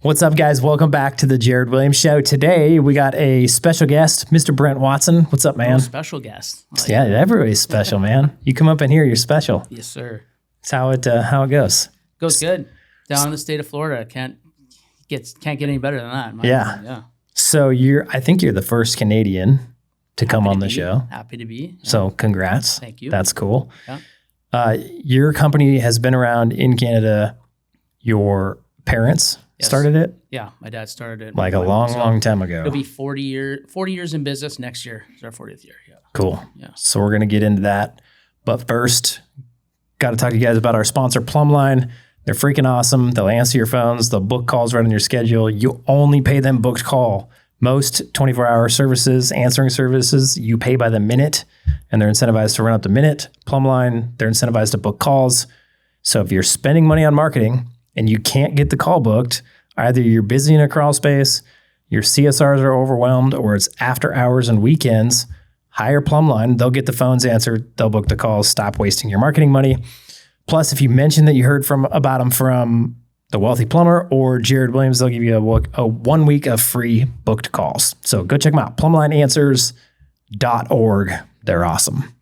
What's up, guys? Welcome back to the Jared Williams Show. Today, we got a special guest, Mr. Brent Watson. What's up, man? Special guest. Yeah, everybody's special, man. You come up in here, you're special. Yes, sir. That's how it goes. Goes good. Down in the state of Florida, can't get any better than that. Yeah. So I think you're the first Canadian to come on the show. Happy to be. Yeah. So congrats. Thank you. That's cool. Yeah. Your company has been around in Canada. Your parents started it? Yeah, my dad started it. Like a long time ago. It'll be 40 years in business next year. It's our 40th year. Yeah. Cool. Yeah. So we're going to get into that. But first, got to talk to you guys about our sponsor, PlumbLine. They're freaking awesome. They'll answer your phones. They'll book calls right on your schedule. You only pay them booked call. Most 24-hour services, answering services, you pay by the minute, and they're incentivized to run up the minute. PlumbLine, they're incentivized to book calls. So if you're spending money on marketing and you can't get the call booked, either you're busy in a crawl space, your CSRs are overwhelmed, or it's after hours and weekends, hire PlumbLine. They'll get the phones answered. They'll book the calls. Stop wasting your marketing money. Plus, if you mention that you heard about them from the Wealthy Plumber or Jared Williams, they'll give you a 1 week of free booked calls. So go check them out. PlumbLineAnswers.org. They're awesome.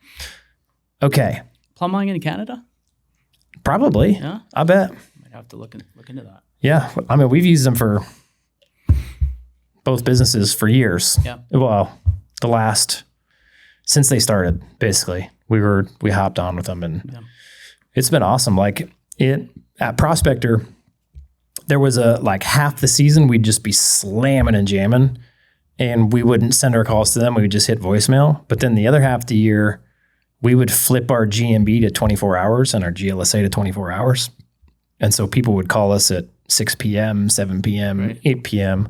Okay. PlumbLine in Canada? Probably. Yeah. I bet. Might have to look into that. Yeah. I mean, we've used them for both businesses for years. Yeah. Well, since they started, basically, we hopped on with them, and it's been awesome. Like at Prospector, there was half the season we'd just be slamming and jamming, and we wouldn't send our calls to them. We would just hit voicemail. But then the other half of the year, we would flip our GMB to 24 hours and our GLSA to 24 hours. And so people would call us at 6 p.m., 7 p.m., 8 p.m.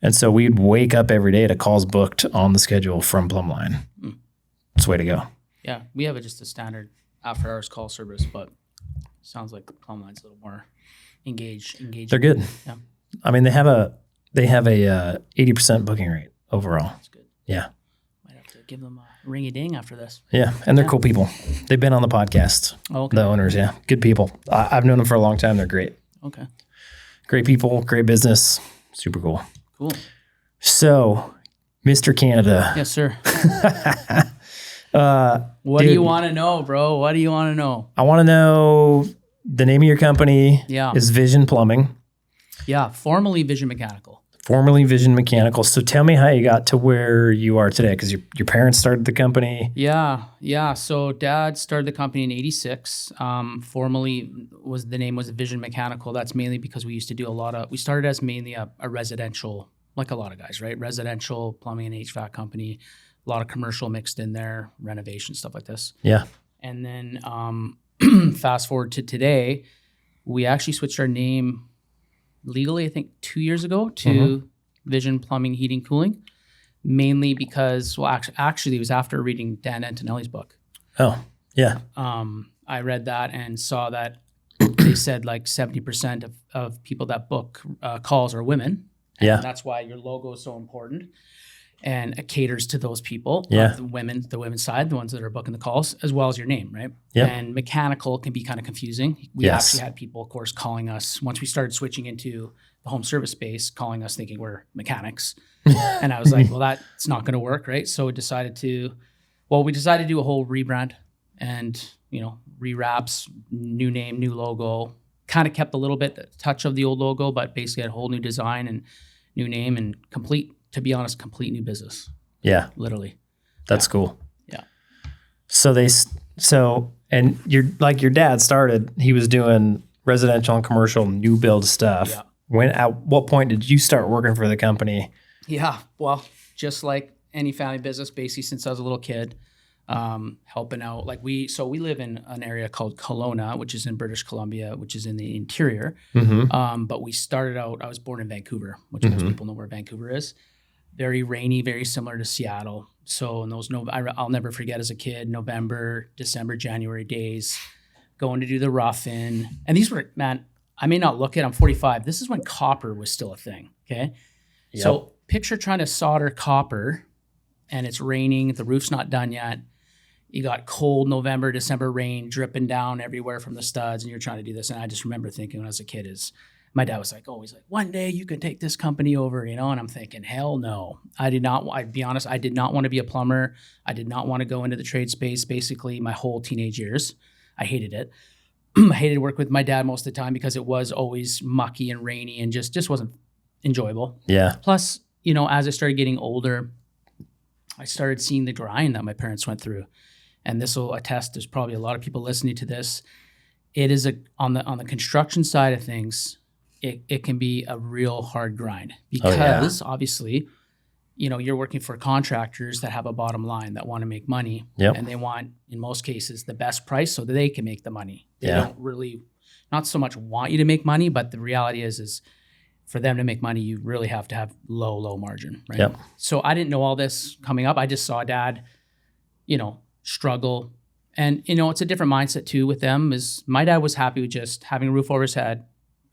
And so we'd wake up every day to calls booked on the schedule from PlumbLine. It's the way to go. Yeah, we have just a standard after hours call service, but sounds like PlumbLine's a little more engaged. They're good. Yeah. I mean, they have a 80% booking rate overall. That's good. Yeah. Might have to give them a ring-a-ding after this. Yeah, and they're cool people. They've been on the podcast. Oh, okay. The owners, yeah. Good people. I've known them for a long time. They're great. Okay. Great people, great business. Super cool. Cool. So, Mr. Canada. Yes, sir. What do you want to know, bro? What do you want to know? I want to know the name of your company. Yeah. Is Vision Plumbing. Yeah, formerly Vision Mechanical. Formerly Vision Mechanical. So tell me how you got to where you are today, because your parents started the company. Yeah. So Dad started the company in '86. Formerly the name was Vision Mechanical. That's mainly because we used to do we started as mainly a residential, like a lot of guys, right? Residential plumbing and HVAC company. A lot of commercial mixed in there, renovation, stuff like this. Yeah. And then fast forward to today, we actually switched our name legally, I think 2 years ago, to Vision Plumbing, Heating, Cooling, mainly because, actually it was after reading Dan Antonelli's book. Oh, yeah. I read that and saw that they said like 70% of people that book calls are women. And that's why your logo is so important. And it caters to those people, the women's side, the ones that are booking the calls, as well as your name, right? Yeah. And mechanical can be kind of confusing. We actually had people, of course, calling us, once we started switching into the home service space, calling us thinking we're mechanics. And I was like, well, that's not going to work, right? So we decided to do a whole rebrand and, rewraps, new name, new logo, kind of kept a little bit the touch of the old logo, but basically had a whole new design and new name and complete new business. Yeah. Literally. That's cool. Yeah. And your dad started, he was doing residential and commercial new build stuff. Yeah. At what point did you start working for the company? Yeah. Well, just like any family business, basically since I was a little kid, helping out. We live in an area called Kelowna, which is in British Columbia, which is in the interior. But we started out, I was born in Vancouver, which most people know where Vancouver is. Very rainy, very similar to Seattle. So in those, I'll never forget as a kid, November, December, January days, going to do the rough-in. And these were, man, I may not look it, I'm 45. This is when copper was still a thing, okay? Yep. So picture trying to solder copper and it's raining, the roof's not done yet. You got cold November, December rain dripping down everywhere from the studs and you're trying to do this. And I just remember thinking when I was a kid my dad was like, always like, one day you can take this company over, and I'm thinking, hell no. I'd be honest, I did not want to be a plumber. I did not want to go into the trade space basically my whole teenage years. I hated it. I hated working with my dad most of the time because it was always mucky and rainy and just wasn't enjoyable. Yeah. Plus, as I started getting older, I started seeing the grind that my parents went through. And this will attest, there's probably a lot of people listening to this. It is on the construction side of things, it can be a real hard grind because obviously, you're working for contractors that have a bottom line that want to make money. Yep. And they want, in most cases, the best price so that they can make the money. They don't really, not so much want you to make money, but the reality is for them to make money, you really have to have low margin, right? Yep. So I didn't know all this coming up. I just saw dad, struggle. And, it's a different mindset too with them. Is my dad was happy with just having a roof over his head,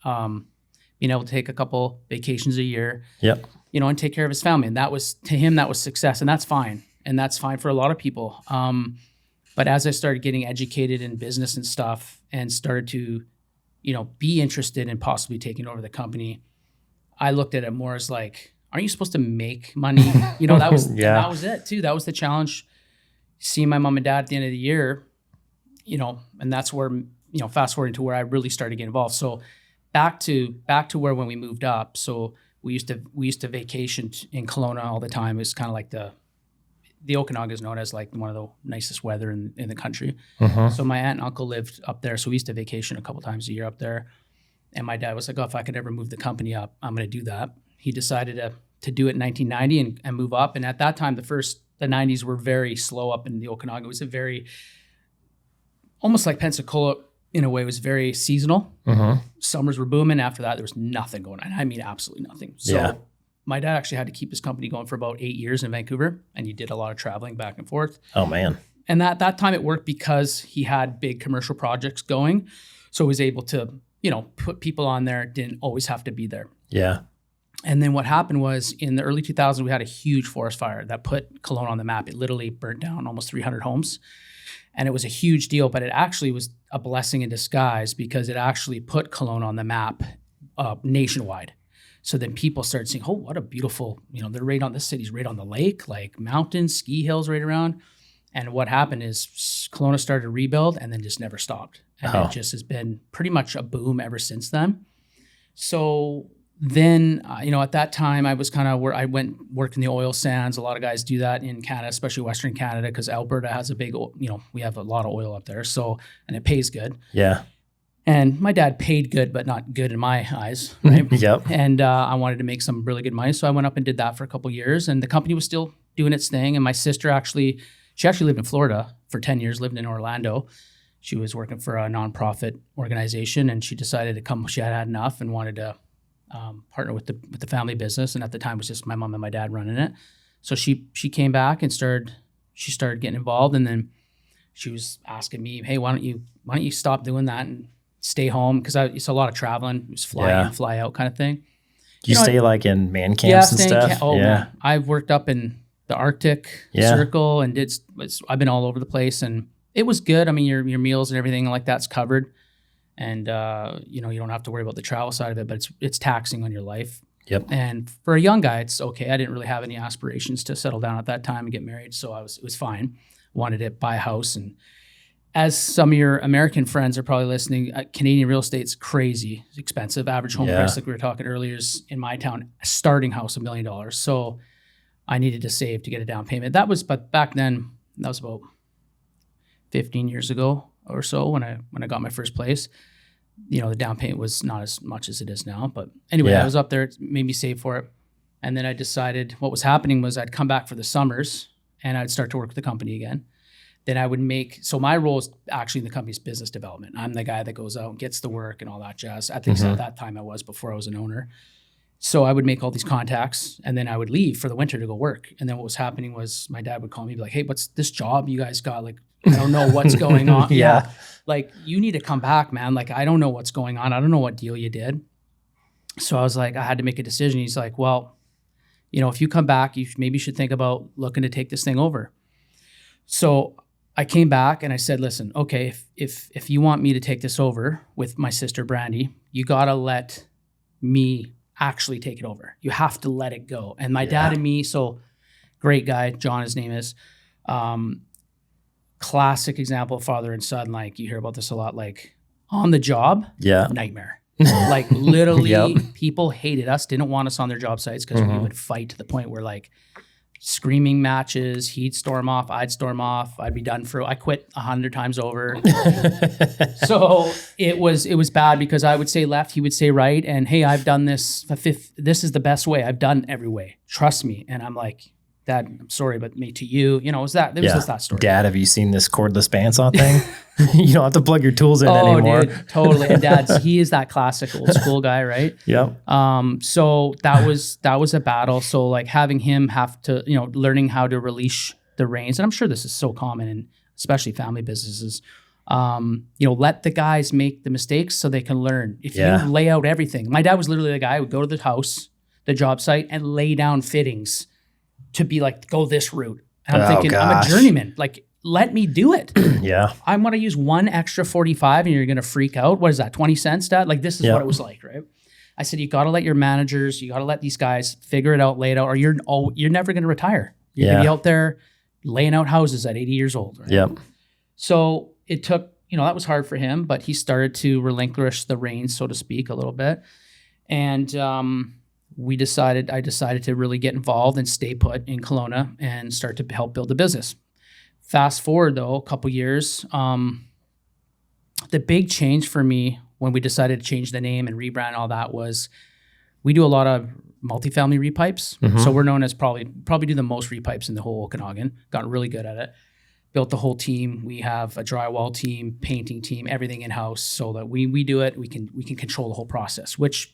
being able to take a couple vacations a year, Yep. And take care of his family. And that was, to him, that was success. And that's fine. And that's fine for a lot of people. But as I started getting educated in business and stuff and started to, be interested in possibly taking over the company, I looked at it more as like, aren't you supposed to make money? That was that was it too. That was the challenge. Seeing my mom and dad at the end of the year, and that's where, fast forwarding to where I really started to get involved. So back to where when we moved up. So we used to vacation in Kelowna all the time. It's kind of like the Okanagan is known as like one of the nicest weather in the country. So my aunt and uncle lived up there. So we used to vacation a couple times a year up there. And my dad was like, oh, if I could ever move the company up, I'm going to do that. He decided to do it in 1990 and move up. And at that time, the 90s were very slow up in the Okanagan. It was a very, almost like Pensacola in a way, it was very seasonal. Summers were booming. After that, there was nothing going on. I mean, absolutely nothing. So my dad actually had to keep his company going for about 8 years in Vancouver. And he did a lot of traveling back and forth. Oh, man. And that time it worked because he had big commercial projects going. So he was able to, put people on there, didn't always have to be there. Yeah. And then what happened was in the early 2000s, we had a huge forest fire that put Kelowna on the map. It literally burnt down almost 300 homes. And it was a huge deal, but it actually was a blessing in disguise because it actually put Kelowna on the map nationwide. So then people started seeing, oh, what a beautiful, they're right on, this city's right on the lake, like mountains, ski hills right around. And what happened is Kelowna started to rebuild and then just never stopped. And it just has been pretty much a boom ever since then. So then, at that time, I was kind of where I worked in the oil sands. A lot of guys do that in Canada, especially Western Canada, because Alberta has a big, we have a lot of oil up there. So, and it pays good. Yeah. And my dad paid good, but not good in my eyes, right? Yep. And I wanted to make some really good money. So I went up and did that for a couple of years. And the company was still doing its thing. And my sister she actually lived in Florida for 10 years, lived in Orlando. She was working for a nonprofit organization, and she decided to come. She had enough and wanted to partner with the family business. And at the time, it was just my mom and my dad running it. So she came back and started getting involved. And then she was asking me, hey, why don't you stop doing that and stay home? Because it's a lot of traveling. It was fly in, fly out kind of thing. Do you stay like in man camps and stuff? Man. I've worked up in the Arctic Circle and I've been all over the place, and it was good. I mean, your meals and everything like that's covered. And, you don't have to worry about the travel side of it, but it's taxing on your life. Yep. And for a young guy, it's okay. I didn't really have any aspirations to settle down at that time and get married. So it was fine. Wanted to buy a house. And as some of your American friends are probably listening, Canadian real estate's crazy. It's expensive. Average home price, like we were talking earlier, is in my town, a starting house, $1 million. So I needed to save to get a down payment. But back then, that was about 15 years ago or so when I got my first place. The down payment was not as much as it is now. But anyway, I was up there. It made me save for it. And then I decided what was happening was I'd come back for the summers and I'd start to work with the company again. Then I would so my role is actually in the company's business development. I'm the guy that goes out and gets the work and all that jazz. At least at that time I was, before I was an owner. So I would make all these contacts and then I would leave for the winter to go work. And then what was happening was my dad would call me and be like, hey, what's this job you guys got? Like, I don't know what's going on. Yeah. Like, you need to come back, man. Like, I don't know what's going on. I don't know what deal you did. So I was like, I had to make a decision. He's like, well, if you come back, you maybe should think about looking to take this thing over. So I came back and I said, listen, okay, if you want me to take this over with my sister Brandy, you got to let me actually take it over. You have to let it go. And my dad and me, so great guy, John, his name is, classic example of father and son. Like you hear about this a lot, like on the job, nightmare. Like literally people hated us, didn't want us on their job sites because we would fight to the point where like screaming matches, he'd storm off, I'd storm off, I'd be done for, I quit 100 times over. So it was bad because I would say left, he would say right. And hey, I've done this, this is the best way. I've done every way. Trust me. And I'm like, Dad, I'm sorry, but me to you, it was just that story. Dad, have you seen this cordless bandsaw thing? You don't have to plug your tools in anymore. Dude, totally. And Dad's, he is that classic old school guy, right? Yep. So that was a battle. So like having him have to, learning how to release the reins, and I'm sure this is so common in especially family businesses. Let the guys make the mistakes so they can learn. If you lay out everything, my dad was literally the guy who would go to the house, the job site, and lay down fittings to be like, go this route. And I'm thinking, I'm a journeyman. Like, let me do it. I'm going to use one extra 45 and you're going to freak out. What is that, 20 cents, Dad? Like, this is what it was like, right? I said, you got to let your managers, you got to let these guys figure it out, lay it out, or you're never going to retire. You're going to be out there laying out houses at 80 years old. Right? So it took, that was hard for him, but he started to relinquish the reins, so to speak, a little bit. And, I decided to really get involved and stay put in Kelowna and start to help build the business. Fast forward though, a couple years, the big change for me when we decided to change the name and rebrand all that was we do a lot of multifamily repipes. So we're known as probably do the most repipes in the whole Okanagan. Got really good at it. Built the whole team. We have a drywall team, painting team, everything in-house so that we do it. We can control the whole process, which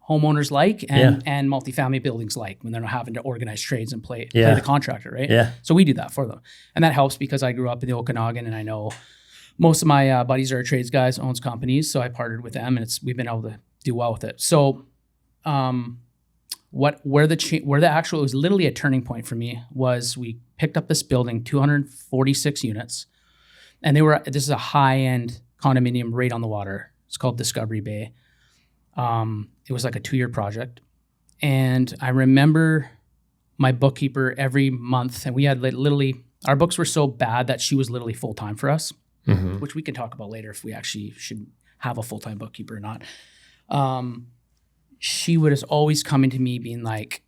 homeowners like and multifamily buildings like when they're not having to organize trades and play the contractor, right? So we do that for them. And that helps because I grew up in the Okanagan and I know most of my buddies are trades guys, owns companies. So I partnered with them and we've been able to do well with it. So where the actual, it was literally a turning point for me was we picked up this building, 246 units. And this is a high-end condominium right on the water. It's called Discovery Bay. It was like a 2-year project. And I remember my bookkeeper every month, and we had literally, our books were so bad that she was literally full-time for us, which we can talk about later if we actually should have a full-time bookkeeper or not. She would always coming to me being like,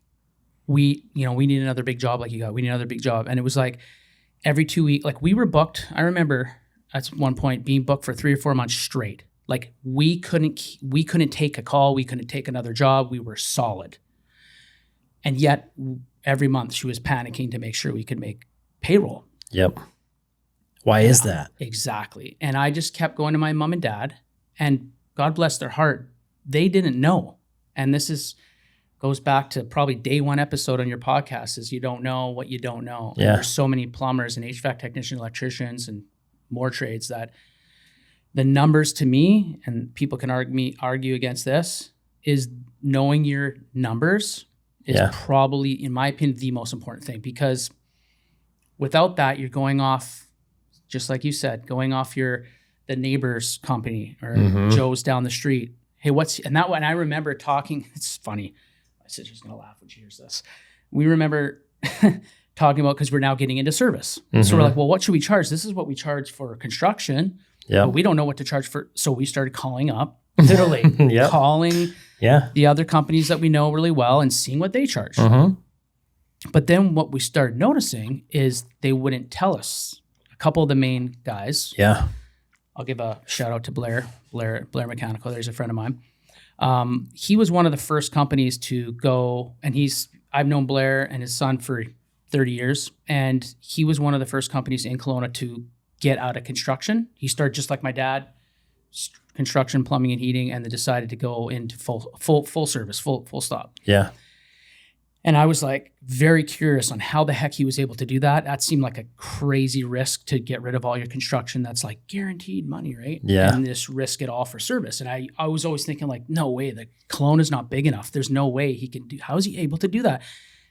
we need another big job like you got. We need another big job. And it was like every 2 weeks, like we were booked. I remember at one point being booked for 3 or 4 months straight. Like we couldn't take a call. We couldn't take another job. We were solid. And yet every month she was panicking to make sure we could make payroll. Yep. Why is that? Exactly. And I just kept going to my mom and dad, and God bless their heart, they didn't know. And this goes back to probably day 1 episode on your podcast is you don't know what you don't know. Yeah. There's so many plumbers and HVAC technicians, electricians, and more trades that the numbers to me, and people can argue against this, is knowing your numbers is probably, in my opinion, the most important thing. Because without that, you're going off, just like you said, going off the neighbor's company or Joe's down the street. Hey, and I remember talking, it's funny. My sister's going to laugh when she hears this. We remember talking about, because we're now getting into service. So we're like, well, what should we charge? This is what we charge for construction. Yeah, we don't know what to charge for. So we started calling up, literally calling the other companies that we know really well and seeing what they charge. But then what we started noticing is they wouldn't tell us. A couple of the main guys. Yeah. I'll give a shout out to Blair Mechanical. There's a friend of mine. He was one of the first companies to go, and I've known Blair and his son for 30 years. And he was one of the first companies in Kelowna to get out of construction. He started just like my dad, construction, plumbing, and heating, and then decided to go into full service, full stop. Yeah. And I was like very curious on how the heck he was able to do that. That seemed like a crazy risk to get rid of all your construction. That's like guaranteed money, right? Yeah. And just risk it all for service. And I was always thinking like, no way, the Kelowna's not big enough. There's no way he can do. How is he able to do that?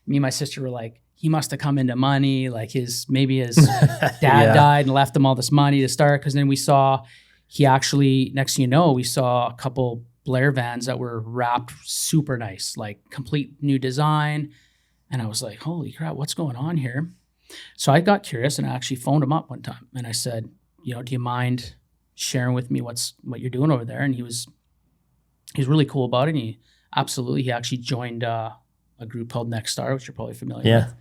Me and my sister were like, he must have come into money. Like maybe his dad died and left him all this money to start. Because then we saw he actually, next thing you know, we saw a couple Blair vans that were wrapped super nice, like complete new design. And I was like, holy crap, what's going on here? So I got curious and I actually phoned him up one time and I said, do you mind sharing with me what you're doing over there? And he was really cool about it. And he actually joined a group called Next Star, which you're probably familiar with.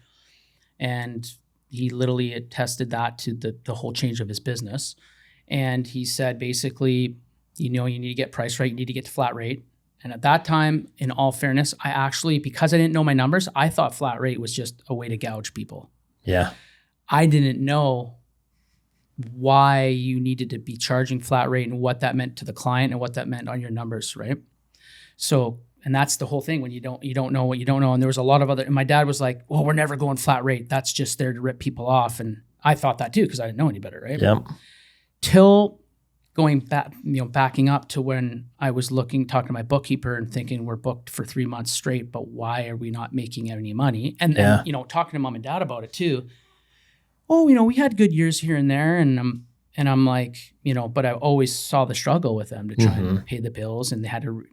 And he literally attested that to the whole change of his business. And he said, basically, you need to get price right. You need to get to flat rate. And at that time, in all fairness, I actually, because I didn't know my numbers, I thought flat rate was just a way to gouge people. Yeah. I didn't know why you needed to be charging flat rate and what that meant to the client and what that meant on your numbers, right? So, and that's the whole thing when you don't know what you don't know. And there was a lot of other, and my dad was like, well, we're never going flat rate. That's just there to rip people off. And I thought that too, because I didn't know any better, right? Yep. Till going back, backing up to when I was talking to my bookkeeper and thinking we're booked for 3 months straight, but why are we not making any money? And then, talking to mom and dad about it too. Oh, we had good years here and there. And I'm like, but I always saw the struggle with them to try and pay the bills. And they had to,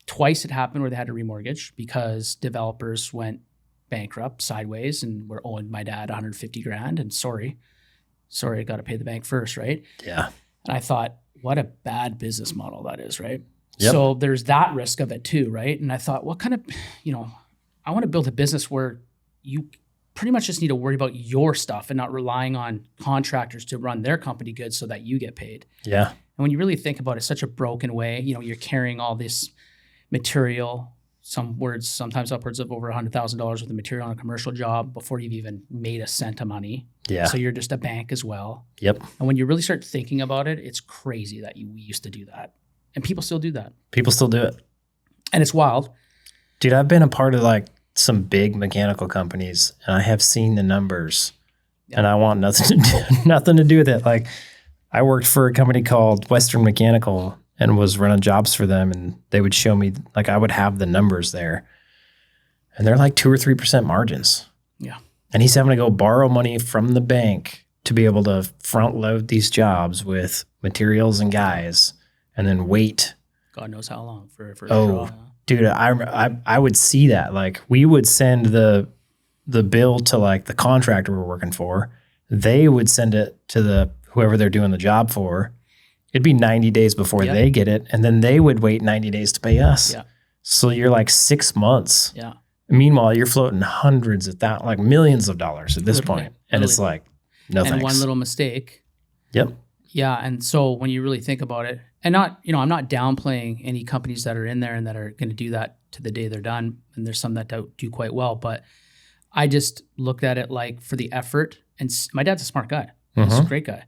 twice it happened where they had to remortgage because developers went bankrupt sideways and were owing my dad 150 grand. And sorry, I got to pay the bank first, right? Yeah. And I thought, what a bad business model that is, right? Yep. So there's that risk of it too, right? And I thought, what kind of, I want to build a business where you pretty much just need to worry about your stuff and not relying on contractors to run their company good so that you get paid. Yeah. And when you really think about it, such a broken way, you're carrying all this material, sometimes upwards of over $100,000 worth of material on a commercial job before you've even made a cent of money. Yeah. So you're just a bank as well. Yep. And when you really start thinking about it, it's crazy that we used to do that. And people still do that. People still do it. And it's wild. Dude, I've been a part of like some big mechanical companies and I have seen the numbers and I want nothing to do with it. Like I worked for a company called Western Mechanical and was running jobs for them. And they would show me, like I would have the numbers there and they're like 2 or 3% margins. Yeah. And he's having to go borrow money from the bank to be able to front load these jobs with materials and guys and then wait. God knows how long for a draw. Dude, I would see that. Like we would send the bill to like the contractor we're working for. They would send it to whoever they're doing the job for. It'd be 90 days before they get it. And then they would wait 90 days to pay us. Yeah. So you're like 6 months. Yeah. Meanwhile, you're floating hundreds of thousands, like millions of dollars at this point. And it's like, no thanks. And one little mistake. Yep. Yeah. And so when you really think about it, and not, I'm not downplaying any companies that are in there and that are going to do that to the day they're done. And there's some that do quite well. But I just looked at it like for the effort. And my dad's a smart guy. He's a great guy.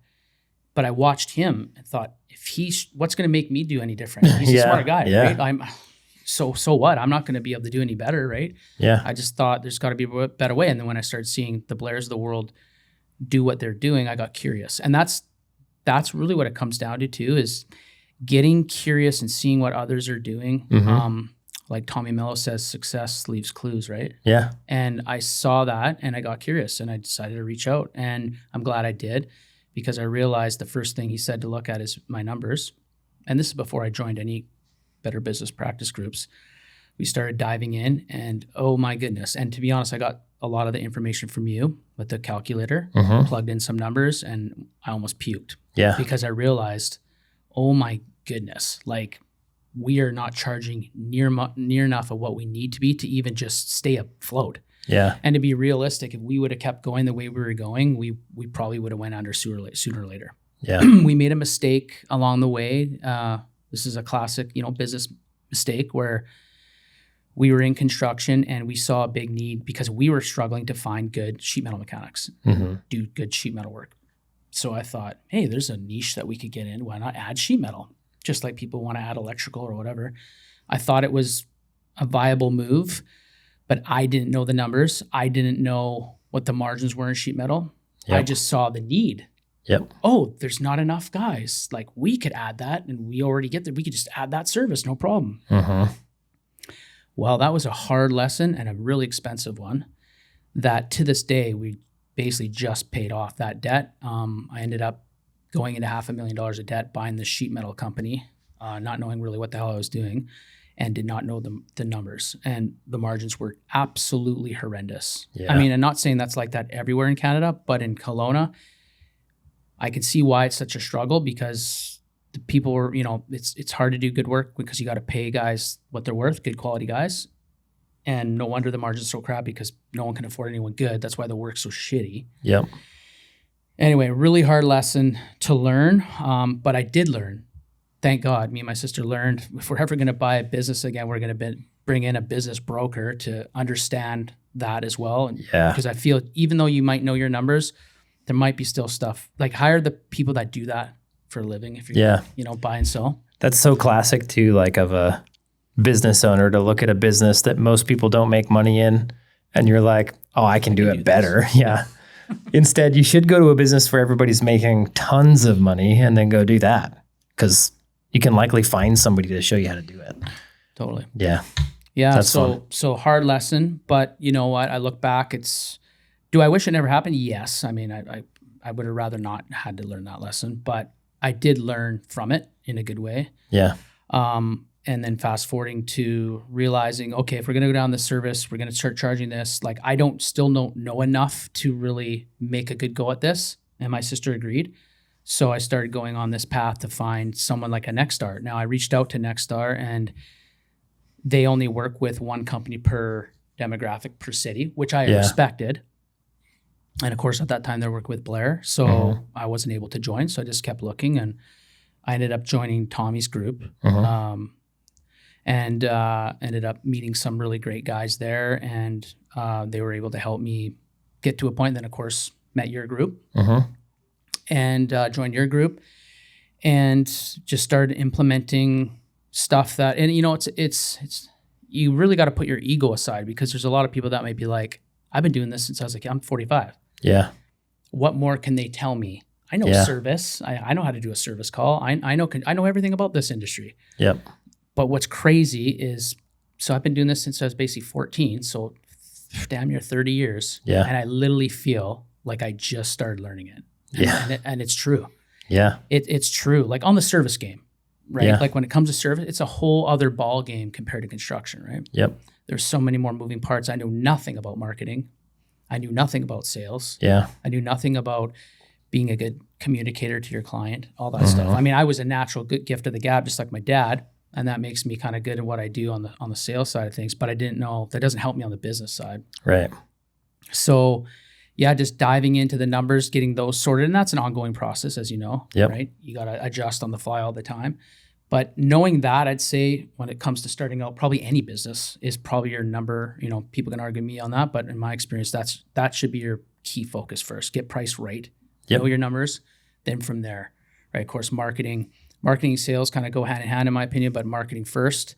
But I watched him and thought, what's going to make me do any different? He's a smart guy, right? So what? I'm not going to be able to do any better, right? Yeah. I just thought there's got to be a better way. And then when I started seeing the Blairs of the world do what they're doing, I got curious. And that's really what it comes down to too, is getting curious and seeing what others are doing. Like Tommy Mello says, success leaves clues, right? Yeah. And I saw that and I got curious and I decided to reach out. And I'm glad I did because I realized the first thing he said to look at is my numbers. And this is before I joined any Better Business practice groups. We started diving in and oh my goodness. And to be honest, I got a lot of the information from you with the calculator, plugged in some numbers and I almost puked. Yeah. Because I realized, oh my goodness, like we are not charging near enough of what we need to be to even just stay afloat. Yeah. And to be realistic, if we would have kept going the way we were going, we probably would have went under sooner or later. Yeah. We made a mistake along the way. This is a classic, business mistake where we were in construction and we saw a big need because we were struggling to find good sheet metal mechanics, do good sheet metal work. So I thought, hey, there's a niche that we could get in. Why not add sheet metal? Just like people want to add electrical or whatever. I thought it was a viable move, but I didn't know the numbers. I didn't know what the margins were in sheet metal. Yep. I just saw the need. Yep. Oh, there's not enough guys. Like we could add that and we already get there. We could just add that service, no problem. Well, that was a hard lesson and a really expensive one that to this day, we basically just paid off that debt. I ended up going into $500,000 of debt, buying the sheet metal company. not knowing really what the hell I was doing, and did not know the numbers. And the margins were absolutely horrendous. Yeah. I mean, I'm not saying that's like that everywhere in Canada, but in Kelowna, I can see why it's such a struggle, because the people were, it's hard to do good work because you got to pay guys what they're worth, good quality guys. And no wonder the margin's so crap, because no one can afford anyone good. That's why the work's so shitty. Yep. Anyway, really hard lesson to learn. But I did learn. Thank God. Me and my sister learned, if we're ever going to buy a business again, we're going to bring in a business broker to understand that as well. And because I feel even though you might know your numbers, there might be still stuff. Like, hire the people that do that for a living if you're buy and sell. That's so classic too, like of a business owner to look at a business that most people don't make money in, and you're like, oh, I can do it better. Yeah. Instead, you should go to a business where everybody's making tons of money and then go do that, because you can likely find somebody to show you how to do it. Totally. Yeah. Yeah. That's fun. So hard lesson, but you know what? I look back, do I wish it never happened? Yes. I mean, I would have rather not had to learn that lesson, but I did learn from it in a good way. Yeah. And then fast forwarding to realizing, okay, if we're going to go down this service, we're going to start charging this. Like, I don't know enough to really make a good go at this. And my sister agreed. So I started going on this path to find someone like a Nexstar. Now, I reached out to Nexstar, and they only work with one company per demographic per city, which I respected. And of course, at that time, they worked with Blair. So I wasn't able to join. So I just kept looking, and I ended up joining Tommy's group. And ended up meeting some really great guys there, and they were able to help me get to a point. Then, of course, met your group and joined your group, and just started implementing stuff that. And it's you really got to put your ego aside, because there's a lot of people that might be like, I've been doing this since I was like, I'm 45. Yeah. What more can they tell me? I know service. I know how to do a service call. I know everything about this industry. Yep. But what's crazy is, so I've been doing this since I was basically 14, so damn near 30 years. Yeah. And I literally feel like I just started learning it. And it's true. Yeah. It's true. Like on the service game, right? Yeah. Like when it comes to service, it's a whole other ball game compared to construction, right? Yep. There's so many more moving parts. I knew nothing about marketing. I knew nothing about sales. Yeah. I knew nothing about being a good communicator to your client, all that stuff. I mean, I was a natural good gift of the gab, just like my dad. And that makes me kind of good at what I do on the sales side of things. But I didn't know that doesn't help me on the business side. Right. So, just diving into the numbers, getting those sorted. And that's an ongoing process, as you know, right? You got to adjust on the fly all the time. But knowing that, I'd say when it comes to starting out, probably any business is probably your number. People can argue me on that. But in my experience, that should be your key focus first. Get price right. Know your numbers. Then from there, right? Of course, marketing and sales kind of go hand in hand, in my opinion, but marketing first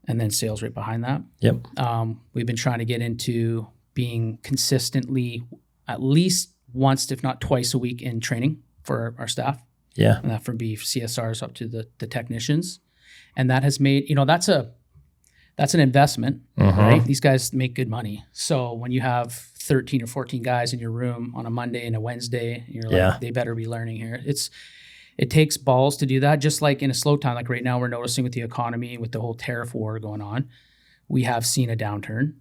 and then sales right behind that. Yep. We've been trying to get into being consistently at least once, if not twice a week in training for our staff. Yeah. And that from CSRs up to the technicians. And that has made, that's an investment, right? These guys make good money. So when you have 13 or 14 guys in your room on a Monday and a Wednesday, you're like, they better be learning here. It takes balls to do that, just like in a slow time. Like right now, we're noticing with the economy, with the whole tariff war going on, we have seen a downturn.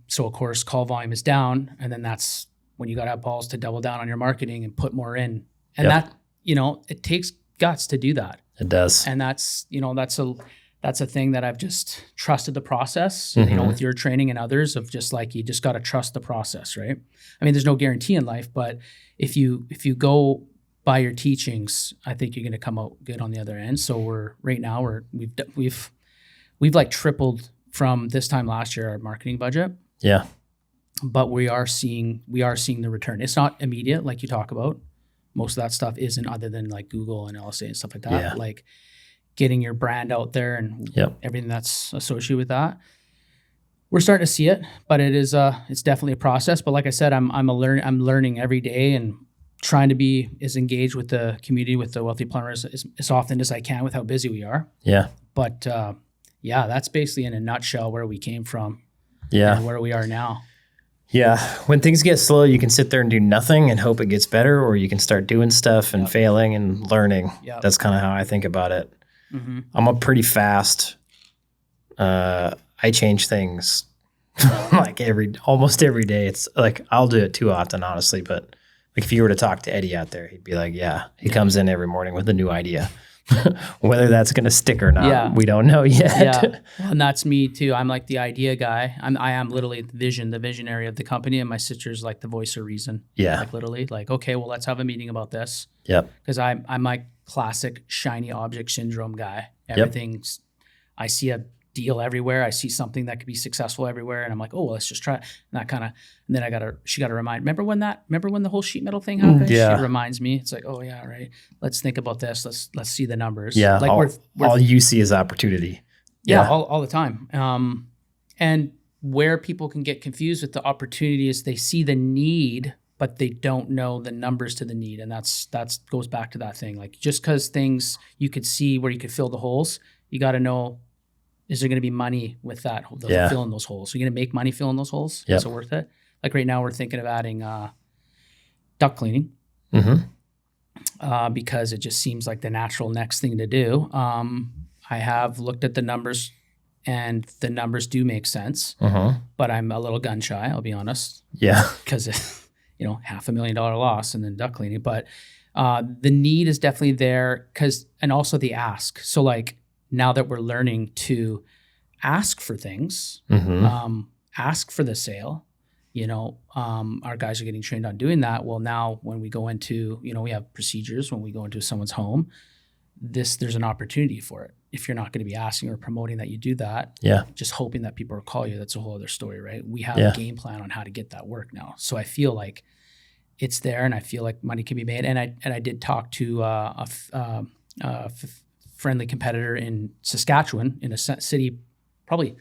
So, of course, call volume is down. And then that's when you got to have balls to double down on your marketing and put more in. And that, it takes guts to do that. It does. And that's a thing that I've just trusted the process, with your training and others of just like, you just got to trust the process, right? I mean, there's no guarantee in life, but if you go by your teachings, I think you're going to come out good on the other end. So we've like tripled from this time last year, our marketing budget. Yeah. But we are seeing the return. It's not immediate, like you talk about. Most of that stuff isn't, other than like Google and LSA and stuff like that. Yeah. Like getting your brand out there and everything that's associated with that. We're starting to see it, but it's definitely a process. But like I said, I'm learning every day and trying to be as engaged with the community, with the Wealthy Plumbers as often as I can with how busy we are. Yeah. But that's basically in a nutshell where we came from. Yeah. And where we are now. Yeah. When things get slow, you can sit there and do nothing and hope it gets better, or you can start doing stuff and failing and learning. Yep. That's kind of how I think about it. Mm-hmm. I'm a pretty fast. I change things like almost every day. It's like I'll do it too often, honestly. But like if you were to talk to Eddie out there, he'd be like, "Yeah, he comes in every morning with a new idea." Whether that's going to stick or not, we don't know yet. Yeah, well, and that's me too. I'm like the idea guy. I am literally the visionary of the company, and my sister's like the voice of reason. Yeah, like literally, like okay, well, let's have a meeting about this. Yep. Because I'm like classic shiny object syndrome guy. Everything's, I see a deal everywhere. I see something that could be successful everywhere, and I'm like, oh, well, let's just try it. And that kind of, and then she got to remind. Remember when the whole sheet metal thing happened? Yeah. She reminds me. It's like, oh yeah, right. Let's think about this. Let's see the numbers. Yeah. Like all you see is opportunity. Yeah. All the time. And where people can get confused with the opportunity is they see the need, but they don't know the numbers to the need. And that's goes back to that thing. Like just because things you could see where you could fill the holes, you got to know, is there going to be money with that filling those holes? Are you going to make money filling those holes? Yep. Is it worth it? Like right now we're thinking of adding duct cleaning because it just seems like the natural next thing to do. I have looked at the numbers and the numbers do make sense, but I'm a little gun shy, I'll be honest. Yeah. Because, $500,000 loss and then duct cleaning. But the need is definitely there and also the ask. So like now that we're learning to ask for things, ask for the sale, our guys are getting trained on doing that. Well, now when we go into, we have procedures when we go into someone's home, there's an opportunity for it. If you're not going to be asking or promoting that you do that, just hoping that people will call you, that's a whole other story, right? We have a game plan on how to get that work now. So I feel like it's there, and I feel like money can be made. And I did talk to a friendly competitor in Saskatchewan, in a city probably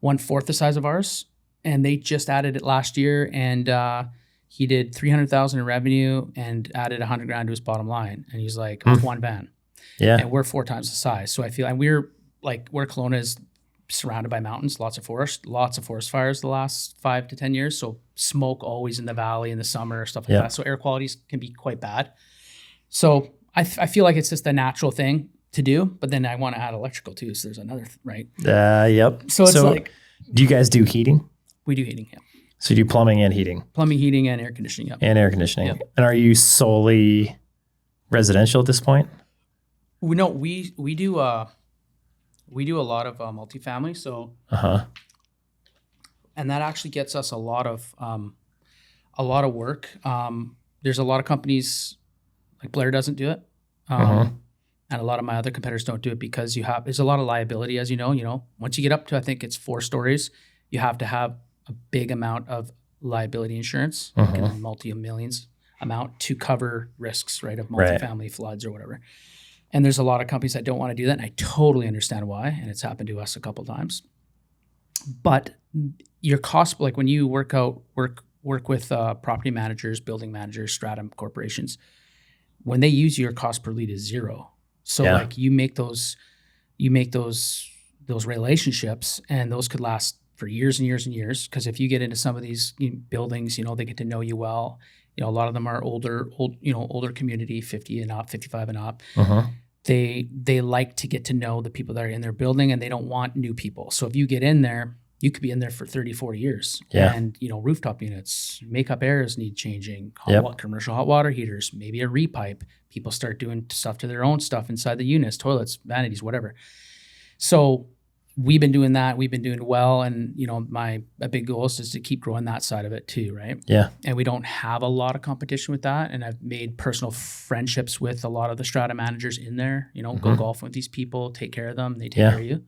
1/4 the size of ours, and they just added it last year, and he did $300,000 in revenue and added $100,000 to his bottom line, and he's like with one van. Yeah. And we're 4 times the size. So I feel, and we're like, where Kelowna is surrounded by mountains, lots of forest fires the last 5 to 10 years. So smoke always in the valley in the summer, stuff like that. So air qualities can be quite bad. So I feel like it's just a natural thing to do, but then I want to add electrical too. So there's another, right? Yep. So it's like, do you guys do heating? We do heating, yeah. So you do plumbing and heating? Plumbing, heating, and air conditioning, yeah. And air conditioning. Yep. And are you solely residential at this point? We do a lot of multifamily. So, and that actually gets us a lot of work. There's a lot of companies like Blair doesn't do it. And a lot of my other competitors don't do it because there's a lot of liability, as you know. Once you get up to, I think it's 4 stories, you have to have a big amount of liability insurance, like a multi-millions amount to cover risks, right, of multifamily floods or whatever. And there's a lot of companies that don't want to do that, and I totally understand why, and it's happened to us a couple of times. But your cost, like when you work with property managers, building managers, strata corporations, when they use your cost per lead is zero. So like you make those relationships, and those could last for years and years and years. Because if you get into some of these buildings, they get to know you well. A lot of them are older community, 50 and up, 55 and up. They like to get to know the people that are in their building, and they don't want new people. So if you get in there, you could be in there for 30, 40 years. Yeah. And, rooftop units, makeup airs need changing, commercial hot water heaters, maybe a repipe. People start doing stuff to their own stuff inside the units, toilets, vanities, whatever. So we've been doing that. We've been doing well. And, a big goal is just to keep growing that side of it too, right? Yeah. And we don't have a lot of competition with that. And I've made personal friendships with a lot of the strata managers in there, go golf with these people, take care of them, they take care of you.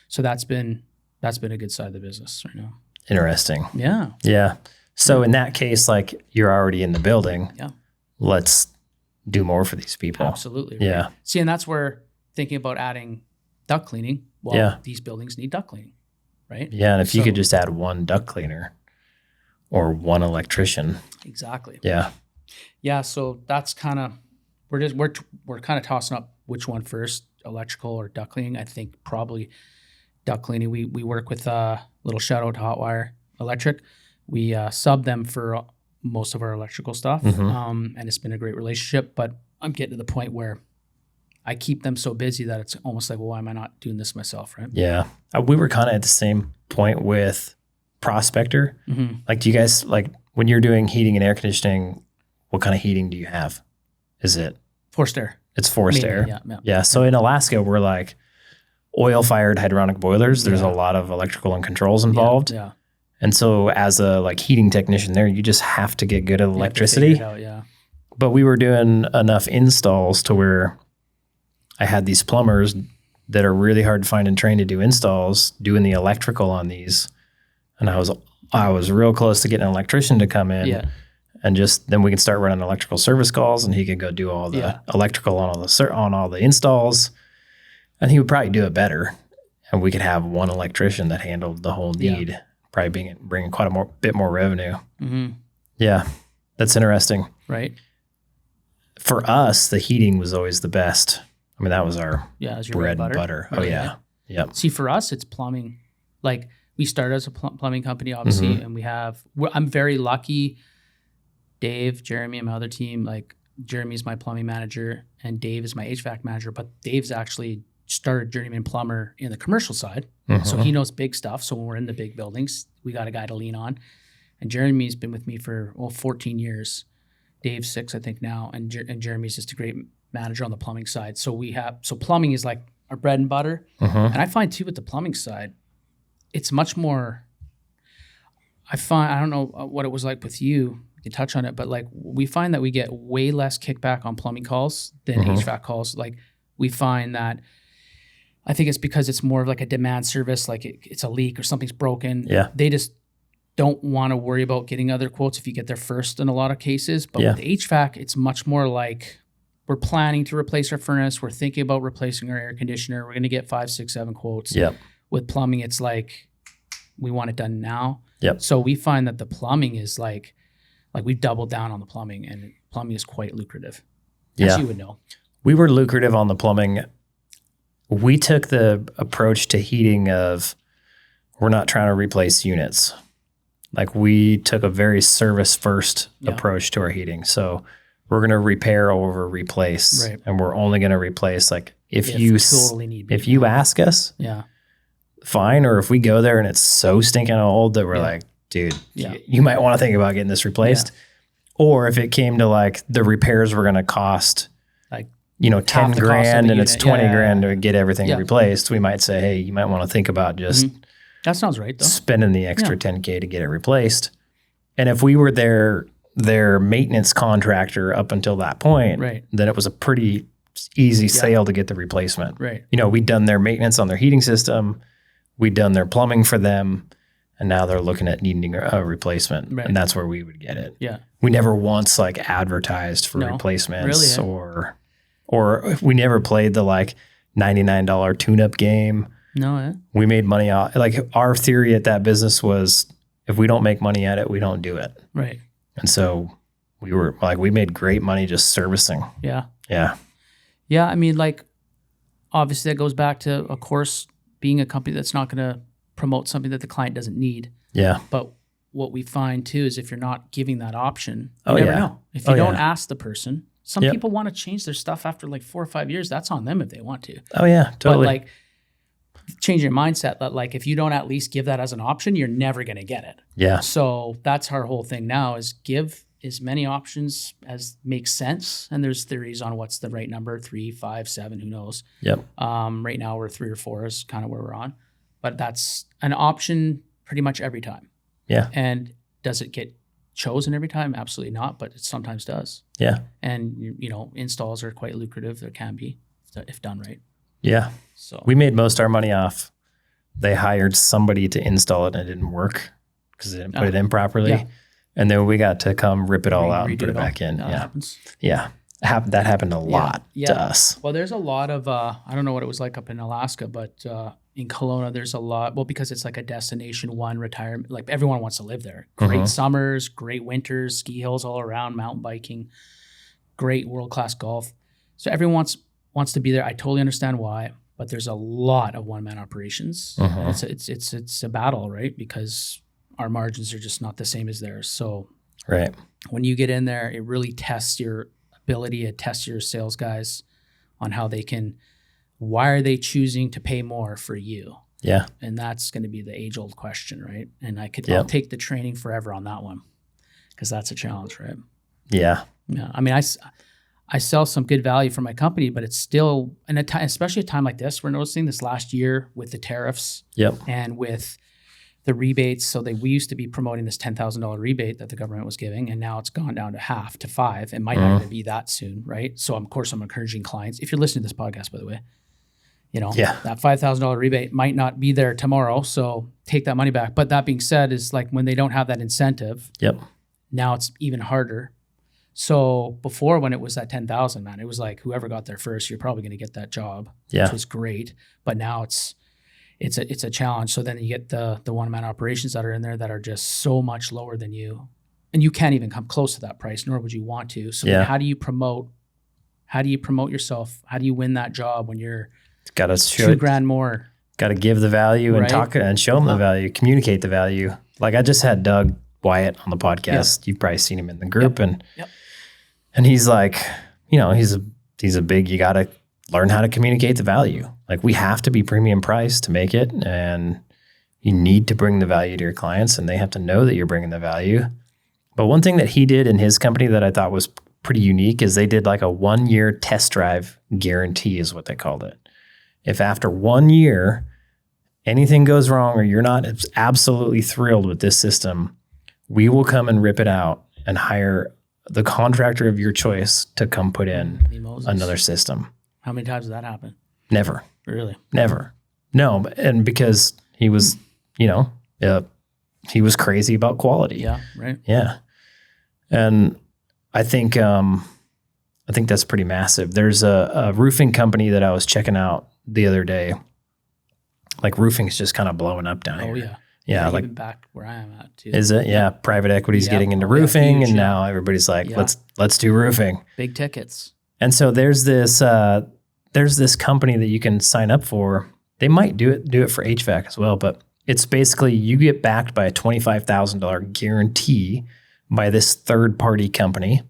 So that's been a good side of the business right now. Interesting. Yeah. Yeah. So in that case, like you're already in the building. Yeah. Let's do more for these people. Absolutely. Right? Yeah. See, and that's where thinking about adding duct cleaning. Well, these buildings need duct cleaning, right? Yeah. And if you could just add one duct cleaner or one electrician. Exactly. Yeah. Yeah. So that's kind of, we're kind of tossing up which one first, electrical or duct cleaning. I think probably duct cleaning. We work with a little shout out to Hotwire Electric. We sub them for most of our electrical stuff, and it's been a great relationship. But I'm getting to the point where I keep them so busy that it's almost like, well, why am I not doing this myself, right? Yeah. We were kind of at the same point with Prospector. Like, do you guys, like, when you're doing heating and air conditioning, what kind of heating do you have? Is it? Forced air. It's forced Mainly, air. Yeah. Yeah. So in Alaska, we're like oil-fired hydronic boilers. There's a lot of electrical and controls involved. Yeah. And so as a like heating technician there, you just have to get good at electricity. Figure it out, But we were doing enough installs to where I had these plumbers that are really hard to find and trained to do installs, doing the electrical on these. And I was real close to getting an electrician to come in. Yeah. And just then we could start running electrical service calls, and he could go do all the electrical on all the installs, and he would probably do it better. And we could have one electrician that handled the whole need, probably bringing quite a bit more revenue. Yeah, that's interesting. Right. For us, the heating was always the best. I mean, that was our bread and butter. Oh yeah. Yep. See, for us, it's plumbing. Like, we started as a plumbing company, obviously, and I'm very lucky. Dave, Jeremy, and my other team, like Jeremy's my plumbing manager and Dave is my HVAC manager, but Dave's actually started journeyman plumber in the commercial side. So he knows big stuff. So when we're in the big buildings, we got a guy to lean on. And Jeremy's been with me for 14 years. Dave's 6, I think now. And Jeremy's just a great manager on the plumbing side. So plumbing is like our bread and butter. And I find too with the plumbing side, it's much more, I don't know what it was like with you. We can touch on it, but like we find that we get way less kickback on plumbing calls than HVAC calls. Like we find that, I think it's because it's more of like a demand service, like it's a leak or something's broken. Yeah. They just don't want to worry about getting other quotes if you get there first in a lot of cases. But with HVAC, it's much more like we're planning to replace our furnace. We're thinking about replacing our air conditioner. We're going to get 5, 6, 7 quotes. Yep. With plumbing, it's like we want it done now. Yep. So we find that the plumbing is like we've doubled down on the plumbing, and plumbing is quite lucrative. As you would know. We were lucrative on the plumbing. We took the approach to heating of we're not trying to replace units. Like we took a very service first approach to our heating. So we're going to repair over replace. Right. And we're only going to replace like if you totally need if you ask us, fine. Or if we go there and it's so stinking old that we're like, dude, you might want to think about getting this replaced. Or if it came to like the repairs were going to cost like, 10 grand and it's 20 grand to get everything replaced, we might say, hey, you might want to think about just that sounds right though. Spending the extra $10K to get it replaced. And if we were their maintenance contractor up until that point, then it was a pretty easy sale to get the replacement. Right. We'd done their maintenance on their heating system. We'd done their plumbing for them. And now they're looking at needing a replacement. Right. And that's where we would get it. Yeah. We never once like advertised for replacements or we never played the like $99 tune-up game. No. We made money out. Like our theory at that business was if we don't make money at it, we don't do it. Right. And so we made great money just servicing. Yeah. Yeah. Yeah. I mean, like obviously that goes back to, of course, being a company that's not going to promote something that the client doesn't need. Yeah. But what we find too is if you're not giving that option, you never know. If you don't ask the person, some people want to change their stuff after like 4 or 5 years. That's on them if they want to. Oh yeah, totally. But like change your mindset that like if you don't at least give that as an option, you're never going to get it. Yeah. So that's our whole thing now is give as many options as makes sense. And there's theories on what's the right number, 3, 5, 7, who knows. Yep. Right now we're 3 or 4 is kind of where we're on. But that's an option pretty much every time. Yeah. And does it get chosen every time? Absolutely not, but it sometimes does. Yeah. And, installs are quite lucrative. There can be if done right. Yeah. So we made most of our money off. They hired somebody to install it and it didn't work because they didn't put it in properly. Yeah. And then we got to come rip it all out and put it back in. That happens. Yeah. That happened a lot to us. Well, there's a lot of, I don't know what it was like up in Alaska, but in Kelowna, there's a lot, because it's like a destination one retirement, like everyone wants to live there. Great summers, great winters, ski hills all around, mountain biking, great world-class golf. So everyone wants to be there. I totally understand why, but there's a lot of one-man operations. It's a battle, right? Because our margins are just not the same as theirs. So Right. when you get in there, it really tests your ability, it tests your sales guys on how they can, why are they choosing to pay more for you? Yeah. And that's going to be the age-old question, right? And I'll Yep. take the training forever on that one because that's a challenge, right? Yeah. Yeah. I mean, I sell some good value for my company, but it's still, and especially a time like this, we're noticing this last year with the tariffs Yep. and with the rebates. So we used to be promoting this $10,000 rebate that the government was giving, and now it's gone down to half to 5. It might not even be that soon, right? So of course I'm encouraging clients. If you're listening to this podcast, by the way, that $5,000 rebate might not be there tomorrow. So take that money back. But that being said, is like when they don't have that incentive, Yep. now it's even harder. So before, when it was at 10,000, man, it was like whoever got there first, you're probably going to get that job, which was great. But now it's a challenge. So then you get the one-man operations that are in there that are just so much lower than you, and you can't even come close to that price, nor would you want to. So then how do you promote yourself? How do you win that job when you're got to show $2,000 more? Got to give the value and talk and show them the value, communicate the value. Like I just had Doug Wyatt on the podcast. You've probably seen him in the group, and he's like, he's a big. You got to learn how to communicate the value. Like we have to be premium priced to make it, and you need to bring the value to your clients, and they have to know that you're bringing the value. But one thing that he did in his company that I thought was pretty unique is they did like a 1-year test drive guarantee, is what they called it. If after 1 year anything goes wrong or you're not absolutely thrilled with this system, we will come and rip it out and hire the contractor of your choice to come put in another system. How many times did that happen? Never. Really? Never. No, and because he was, he was crazy about quality. Yeah, right. Yeah. And I think that's pretty massive. There's a roofing company that I was checking out the other day. Like roofing is just kind of blowing up down here. Oh yeah. Yeah, like even back where I am at too. Is it? Yeah. Private equity's getting into roofing, huge, and now everybody's like, let's do roofing. Big tickets. And so there's this company that you can sign up for. They might do it for HVAC as well, but it's basically you get backed by a $25,000 guarantee by this third party company.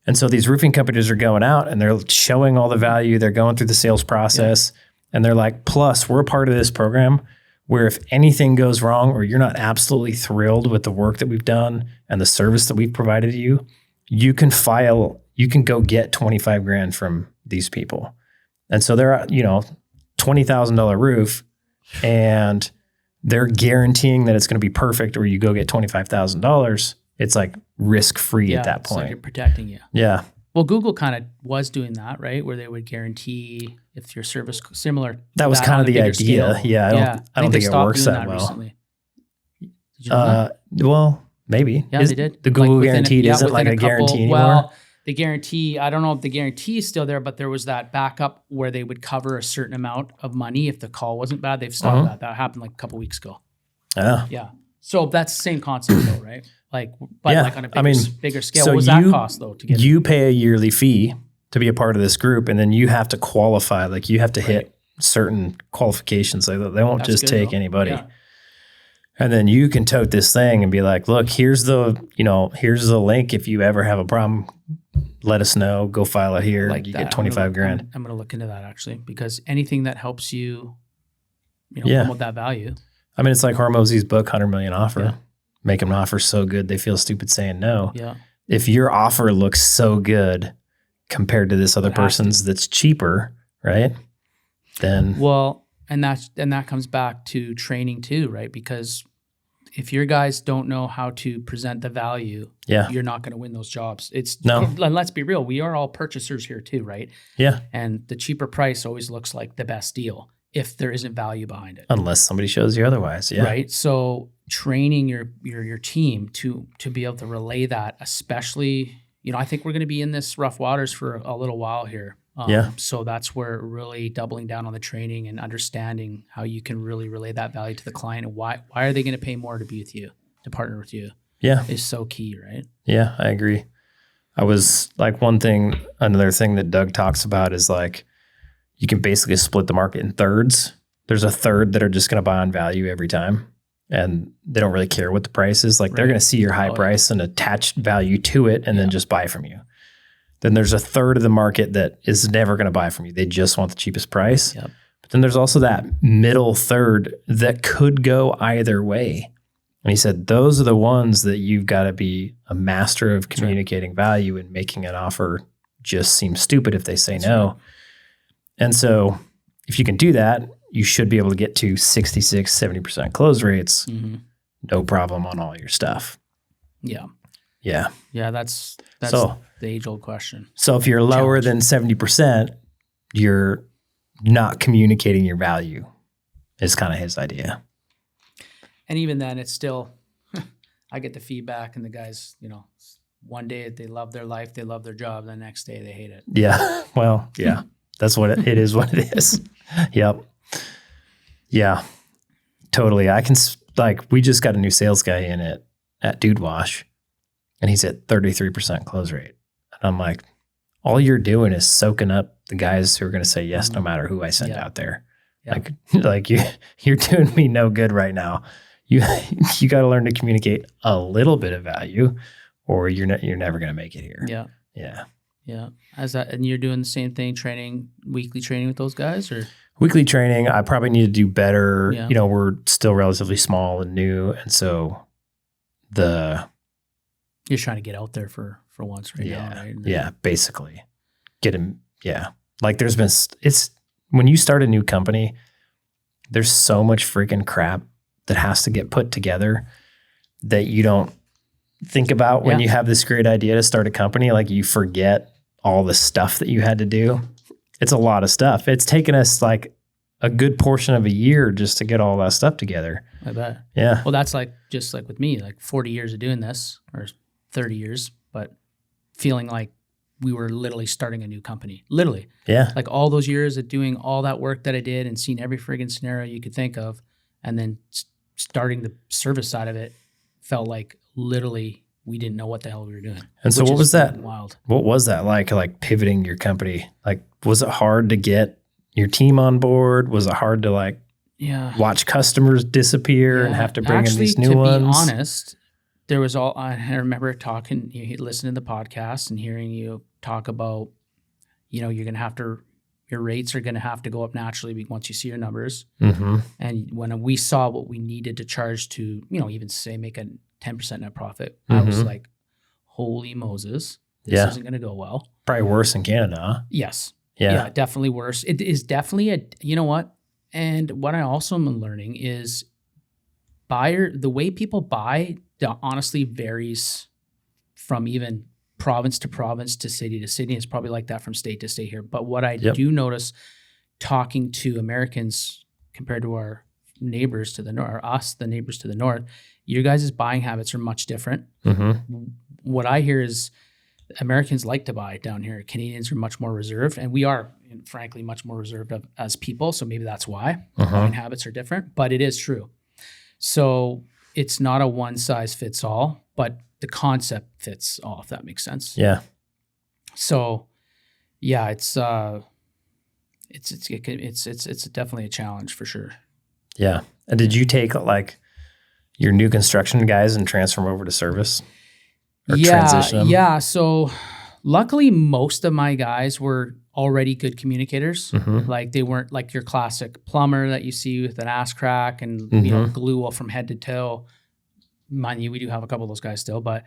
And so these roofing companies are going out and they're showing all the value. They're going through the sales process, and they're like, plus we're part of this program where if anything goes wrong or you're not absolutely thrilled with the work that we've done and the service that we've provided you, you can go get $25,000 from these people. And so they're, $20,000 roof, and they're guaranteeing that it's going to be perfect, or you go get $25,000. It's like risk-free at that point. Like you're protecting you. Yeah. Well, Google kind of was doing that, right? Where they would guarantee if your service similar. That was kind of the idea. Scale. Yeah. I don't think it works that well. Recently. Did you know that? Well, maybe. Yeah, they did. The Google guaranteed isn't like a guarantee anymore. Well, the guarantee, I don't know if the guarantee is still there, but there was that backup where they would cover a certain amount of money if the call wasn't bad. They've stopped that. That happened like a couple weeks ago. Yeah. So that's the same concept though, right? Like, but like on a bigger scale. So what was that cost though to get? You pay a yearly fee to be a part of this group, and then you have to qualify. Like you have to hit certain qualifications. Like they won't just take anybody. Yeah. And then you can tote this thing and be like, look, here's the link. If you ever have a problem, let us know. Go file it here. Like you get $25,000. I'm going to look into that actually, because anything that helps you, promote that value. I mean, it's like Hormozy's book, 100 Million Offer. Yeah. Make them an offer so good they feel stupid saying no. Yeah. If your offer looks so good compared to this other person's that's cheaper, right? Then and that comes back to training too, right? Because if your guys don't know how to present the value, you're not going to win those jobs. And let's be real, we are all purchasers here too, right? Yeah. And the cheaper price always looks like the best deal if there isn't value behind it. Unless somebody shows you otherwise, yeah. Right? So training your team to be able to relay that, especially, I think we're going to be in this rough waters for a little while here. So that's where really doubling down on the training and understanding how you can really relay that value to the client, and why are they going to pay more to be with you, to partner with you? Yeah, is so key, right? Yeah, I agree. I was like another thing that Doug talks about is like you can basically split the market in thirds. There's a third that are just going to buy on value every time, and they don't really care what the price is. Like they're going to see your high price and attach value to it and then just buy from you. Then there's a third of the market that is never going to buy from you. They just want the cheapest price. Yep. But then there's also that middle third that could go either way. And he said, those are the ones that you've got to be a master of communicating value, and making an offer just seems stupid if they say no. Right. And so if you can do that, you should be able to get to 66, 70% close rates. No problem on all your stuff. Yeah. Yeah. Yeah. That's so, the age old question. So if you're lower than 70%, you're not communicating your value, is kind of his idea. And even then it's still, I get the feedback and the guys, one day they love their life, they love their job. The next day they hate it. Yeah. Well, yeah, that's what it is what it is. Yep. Yeah, totally. We just got a new sales guy in at Dude Wash, and he's at 33% close rate. And I'm like, all you're doing is soaking up the guys who are going to say yes no matter who I send out there. Yeah. Like you're doing me no good right now. You got to learn to communicate a little bit of value, or you're never going to make it here. Yeah. Yeah. Yeah. And you're doing the same thing, weekly training with those guys, or? Weekly training, I probably need to do better. Yeah. We're still relatively small and new. And so you're trying to get out there for once right now, right? Yeah, basically. Get him. Yeah. Like when you start a new company, there's so much freaking crap that has to get put together that you don't think about when you have this great idea to start a company. Like you forget all the stuff that you had to do. It's a lot of stuff. It's taken us like a good portion of a year just to get all that stuff together. I bet. Yeah. Well, that's just like with me, like 40 years of doing this, or 30 years, but feeling like we were literally starting a new company. Literally. Yeah. Like all those years of doing all that work that I did and seeing every friggin' scenario you could think of, and then starting the service side of it felt like literally we didn't know what the hell we were doing. And so what was that? Wild. What was that like pivoting your company? Like, was it hard to get your team on board? Was it hard to watch customers disappear and have to bring in these new ones? To be honest, there was I remember listening to the podcast and hearing you talk about, you're going to have to, your rates are going to have to go up naturally once you see your numbers. Mm-hmm. And when we saw what we needed to charge to, even say make a 10% net profit, I was like, holy Moses, this isn't going to go well. Probably worse in Canada, huh? Yes. Yeah, definitely worse. It is definitely you know what? And what I also am learning is the way people buy honestly varies from even province to province to city to city. It's probably like that from state to state here. But what I do notice talking to Americans compared to our neighbors to the north, or us, the neighbors to the north, your guys' buying habits are much different. Mm-hmm. What I hear is Americans like to buy down here. Canadians are much more reserved, and we are, frankly, much more reserved as people. So maybe that's why buying habits are different, but it is true. So it's not a one size fits all, but the concept fits all, if that makes sense. Yeah. So yeah, it's definitely a challenge for sure. Yeah. And did you take your new construction guys and transfer them over to service? Or transition them? Yeah. So luckily most of my guys were already good communicators. Mm-hmm. Like they weren't like your classic plumber that you see with an ass crack and glue from head to toe. Mind you, we do have a couple of those guys still, but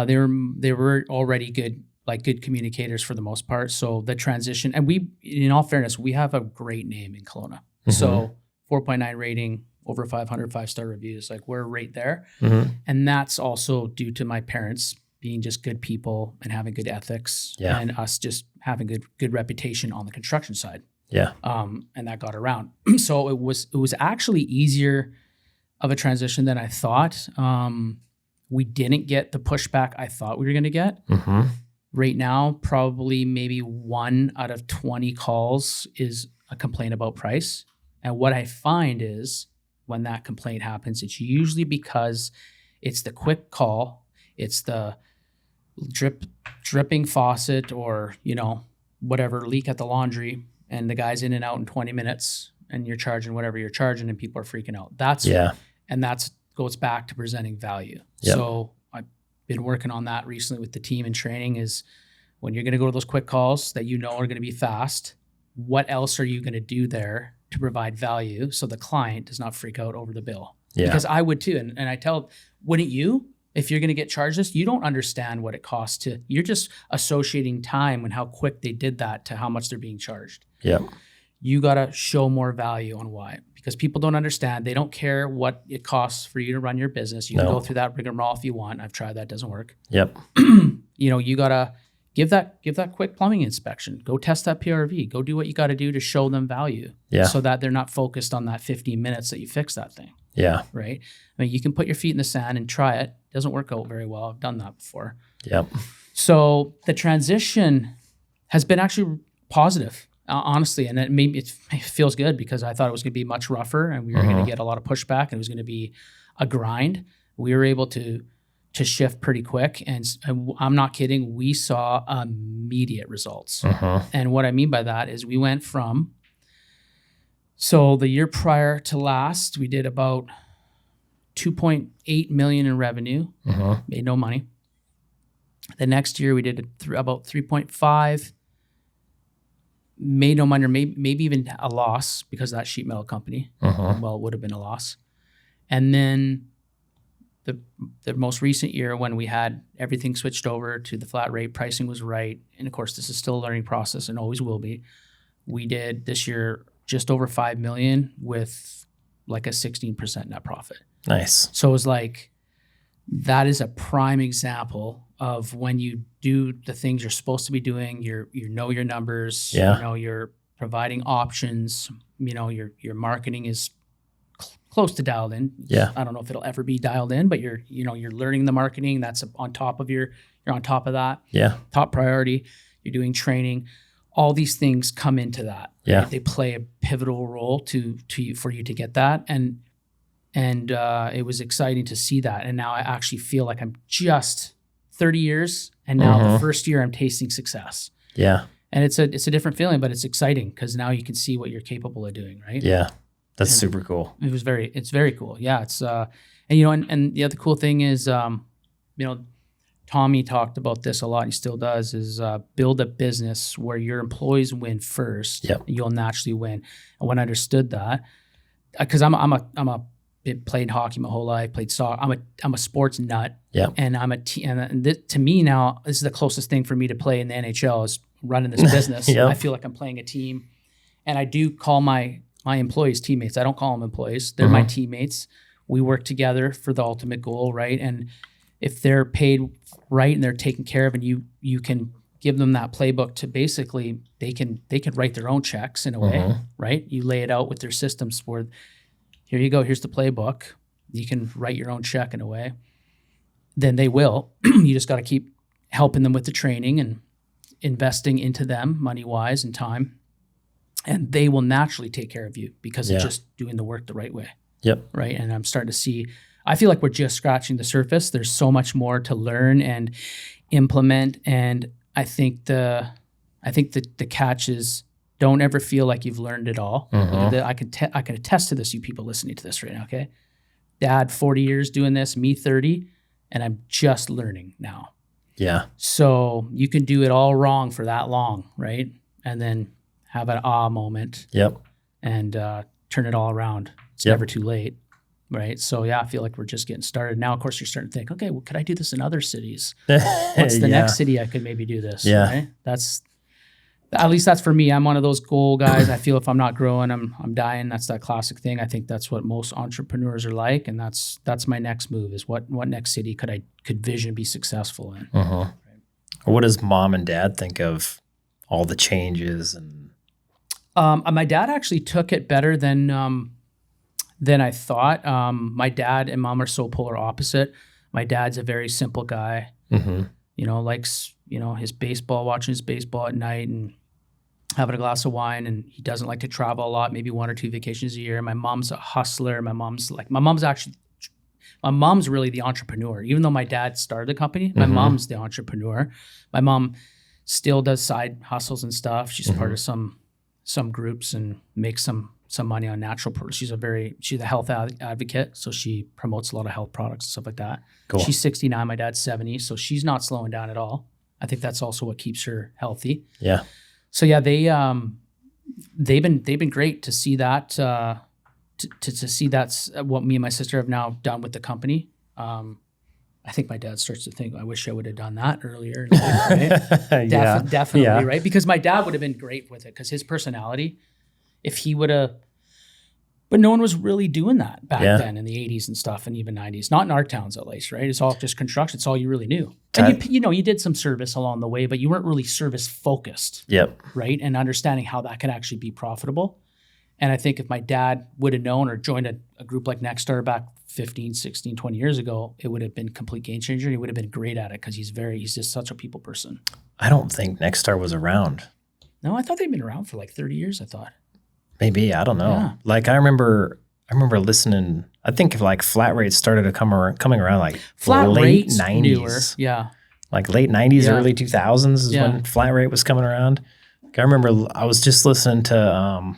they were already good communicators for the most part. So the transition, and we, in all fairness, we have a great name in Kelowna. Mm-hmm. So 4.9 rating, over 500 5-star reviews. Like we're right there. Mm-hmm. And that's also due to my parents being just good people and having good ethics and us just having good reputation on the construction side. Yeah. And that got around. So it was actually easier of a transition than I thought. We didn't get the pushback I thought we were going to get. Mm-hmm. Right now, probably maybe 1 out of 20 calls is a complaint about price. And what I find is when that complaint happens, it's usually because it's the quick call, it's the dripping faucet, or whatever leak at the laundry, and the guy's in and out in 20 minutes, and you're charging whatever you're charging, and people are freaking out. And that's goes back to presenting value. Yep. So I've been working on that recently with the team in training is when you're going to go to those quick calls that you know are going to be fast, what else are you going to do there to provide value so the client does not freak out over the bill? Yeah. Because I would too. And I tell, wouldn't you? If you're going to get charged this, you don't understand what it costs to, you're just associating time and how quick they did that to how much they're being charged. Yep. You got to show more value on why, because people don't understand. They don't care what it costs for you to run your business. You can go through that rigmarole if you want. I've tried that, doesn't work. Yep. You got to give that quick plumbing inspection. Go test that PRV. Go do what you got to do to show them value. Yeah. So that they're not focused on that 15 minutes that you fix that thing. Yeah. Right. I mean, you can put your feet in the sand and try it. It doesn't work out very well. I've done that before. Yep. So the transition has been actually positive, honestly. And it feels good because I thought it was going to be much rougher and we were going to get a lot of pushback and it was going to be a grind. We were able to shift pretty quick. And I'm not kidding. We saw immediate results. And what I mean by that is we went from, so the year prior to last, we did about 2.8 million in revenue, made no money. The next year we did about 3.5, made no money, or maybe even a loss because of that sheet metal company. Well, it would have been a loss. And then the most recent year when we had everything switched over to the flat rate, pricing was right. And of course, this is still a learning process and always will be. We did this year just over 5 million with like a 16% net profit. Nice. So it was like, that is a prime example of when you do the things you're supposed to be doing, you know your numbers, you're providing options, your marketing is close to dialed in. Yeah. I don't know if it'll ever be dialed in, but you're learning the marketing. That's on top of you're on top of that. Yeah. Top priority. You're doing training. All these things come into that. Yeah. Right? They play a pivotal role for you to get that. And it was exciting to see that. And now I actually feel like I'm just 30 years and now the first year I'm tasting success. Yeah. And it's a different feeling, but it's exciting because now you can see what you're capable of doing, right? Yeah. That's super cool. It's very cool. Yeah. It's, and the other cool thing is, Tommy talked about this a lot. He still does. Is build a business where your employees win first. Yep. You'll naturally win. And when I understood that, because played hockey my whole life, played soccer. I'm a sports nut. Yeah. And to me now, this is the closest thing for me to play in the NHL is running this business. Yep. I feel like I'm playing a team, and I do call my employees teammates. I don't call them employees. They're my teammates. We work together for the ultimate goal, right? And if they're paid right and they're taken care of, and you can give them that playbook to basically they can write their own checks in a way, right? You lay it out with their systems where here you go, here's the playbook. You can write your own check in a way. Then they will. You just got to keep helping them with the training and investing into them money-wise and time. And they will naturally take care of you because of just doing the work the right way. Yep. Right. And I'm starting to see, I feel like we're just scratching the surface. There's so much more to learn and implement. And I think the catch is don't ever feel like you've learned it all. I can attest to this, you people listening to this right now, okay? Dad, 40 years doing this, me 30, and I'm just learning now. Yeah. So you can do it all wrong for that long, right? And then have an moment. Yep. And turn it all around. It's never too late, right? So I feel like we're just getting started. Now, of course, you're starting to think, okay, well, could I do this in other cities? What's the next city I could maybe do this? Yeah. Right? At least that's for me. I'm one of those goal guys. I feel if I'm not growing, I'm dying. That's that classic thing. I think that's what most entrepreneurs are like, and that's my next move. Is what next city could vision be successful in? Right? What does mom and dad think of all the changes? And my dad actually took it better than I thought. My dad and mom are so polar opposite. My dad's a very simple guy. Likes his baseball, watching his baseball at night and having a glass of wine, and he doesn't like to travel a lot, maybe 1 or 2 vacations a year. My mom's a hustler. My mom's really the entrepreneur. Even though my dad started the company, my mom's the entrepreneur. My mom still does side hustles and stuff. She's part of some groups and makes some some money on natural products. She's a health advocate, so she promotes a lot of health products and stuff like that. Cool. She's 69, my dad's 70, so she's not slowing down at all. I think that's also what keeps her healthy. Yeah. So yeah, they've been great to see that. To see that's what me and my sister have now done with the company. I think my dad starts to think, I wish I would have done that earlier. Right? Definitely, Yeah. right? Because my dad would have been great with it because his personality, if he would have, but no one was really doing that back then in the 80s and stuff and even 90s. Not in our towns at least, right? It's all just construction. It's all you really knew. And you did some service along the way, but you weren't really service focused. Yep. Right? And understanding how that could actually be profitable. And I think if my dad would have known or joined a group like Nexstar back 15, 16, 20 years ago, it would have been a complete game changer. He would have been great at it because he's just such a people person. I don't think Nexstar was around. No, I thought they'd been around for like 30 years, I thought. Maybe, I don't know. Yeah. Like I remember listening, I think like flat rates started coming around like Flat late rates 90s. Newer. Yeah. Like late 90s, early 2000s is when flat rate was coming around. Like I remember I was just listening to,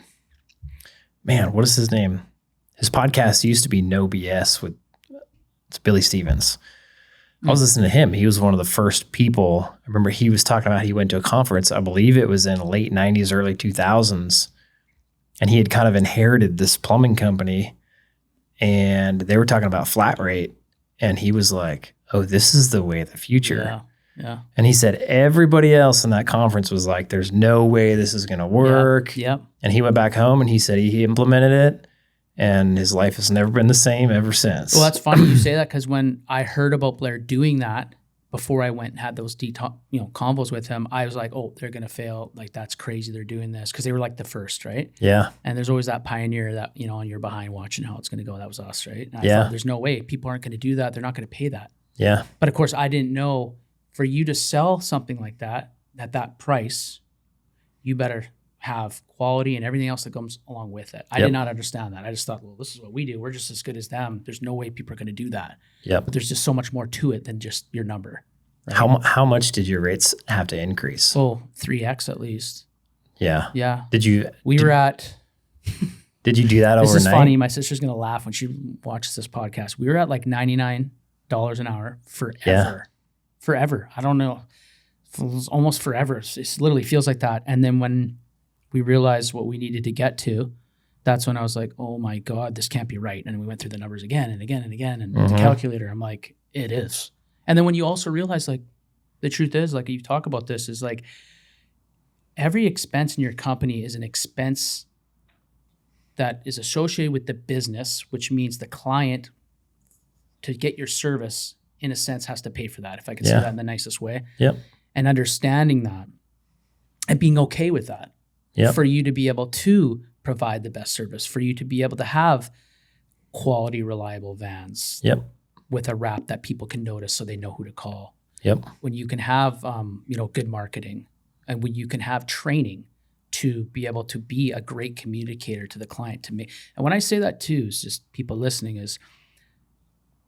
what is his name? His podcast used to be No BS it's Billy Stevens. I was listening to him. He was one of the first people. I remember he was talking about he went to a conference. I believe it was in late 90s, early 2000s. And he had kind of inherited this plumbing company. And they were talking about flat rate. And he was like, oh, this is the way of the future. Yeah. And he said everybody else in that conference was like, there's no way this is going to work. Yep. And he went back home and he said he implemented it. And his life has never been the same ever since. Well, that's funny you say that because when I heard about Blair doing that, before I went and had those convos with him, I was like, oh, they're going to fail. Like, that's crazy they're doing this because they were like the first, right? Yeah. And there's always that pioneer that, and you're behind watching how it's going to go. That was us, right? And I thought, there's no way. People aren't going to do that. They're not going to pay that. Yeah. But of course, I didn't know for you to sell something like that at that price, you better have quality and everything else that comes along with it. I did not understand that. I just thought, well, this is what we do. We're just as good as them. There's no way people are going to do that. Yep. But there's just so much more to it than just your number. Right? How much did your rates have to increase? Oh, 3x at least. Yeah. Yeah. Did you do that overnight? This is funny. My sister's going to laugh when she watches this podcast. We were at like $99 an hour forever. Yeah. Forever. I don't know. It was almost forever. It literally feels like that. And then when we realized what we needed to get to, that's when I was like, oh my God, this can't be right. And we went through the numbers again and again and again. And with the calculator, I'm like, it is. And then when you also realize, like, the truth is, like, you talk about this, is like every expense in your company is an expense that is associated with the business, which means the client, to get your service, in a sense, has to pay for that, if I can say that in the nicest way. Yep. And understanding that and being okay with that. Yep. For you to be able to provide the best service, for you to be able to have quality, reliable vans with a wrap that people can notice so they know who to call. Yep. When you can have, good marketing, and when you can have training to be able to be a great communicator to the client. To me, and when I say that too, is just people listening, is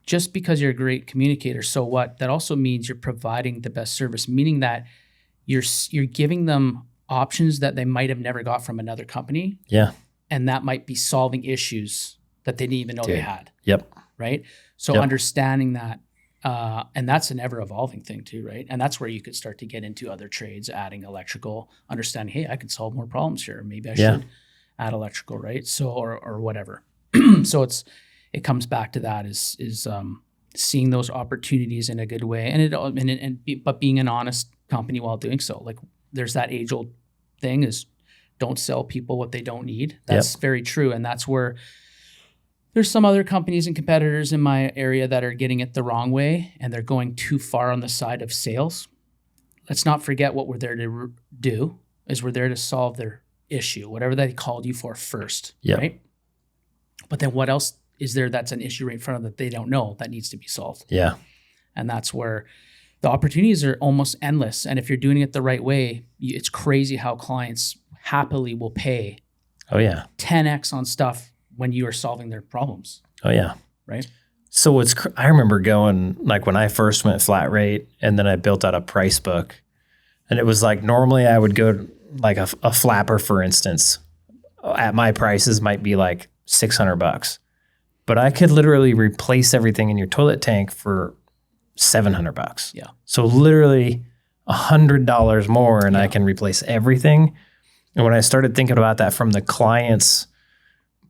just because you're a great communicator, so what? That also means you're providing the best service, meaning that you're giving them options that they might have never got from another company. Yeah. And that might be solving issues that they didn't even know they had. Yep. Right. So understanding that, and that's an ever evolving thing too, right? And that's where you could start to get into other trades, adding electrical, understanding, hey, I can solve more problems here. Maybe I should add electrical, right? So, or whatever. So it comes back to that is seeing those opportunities in a good way, but being an honest company while doing so. Like, there's that age-old thing is don't sell people what they don't need. That's very true. And that's where there's some other companies and competitors in my area that are getting it the wrong way, and they're going too far on the side of sales. Let's not forget what we're there to do is we're there to solve their issue, whatever they called you for first, right? But then what else is there that's an issue right in front of them that they don't know that needs to be solved? Yeah. And that's where the opportunities are almost endless. And if you're doing it the right way, it's crazy how clients happily will pay 10x on stuff when you are solving their problems. Oh, yeah. Right? So I remember going, like, when I first went flat rate, and then I built out a price book. And it was like, normally I would go like a flapper, for instance, at my prices might be like $600, but I could literally replace everything in your toilet tank for $700. Yeah. So literally $100 more and I can replace everything. And when I started thinking about that from the client's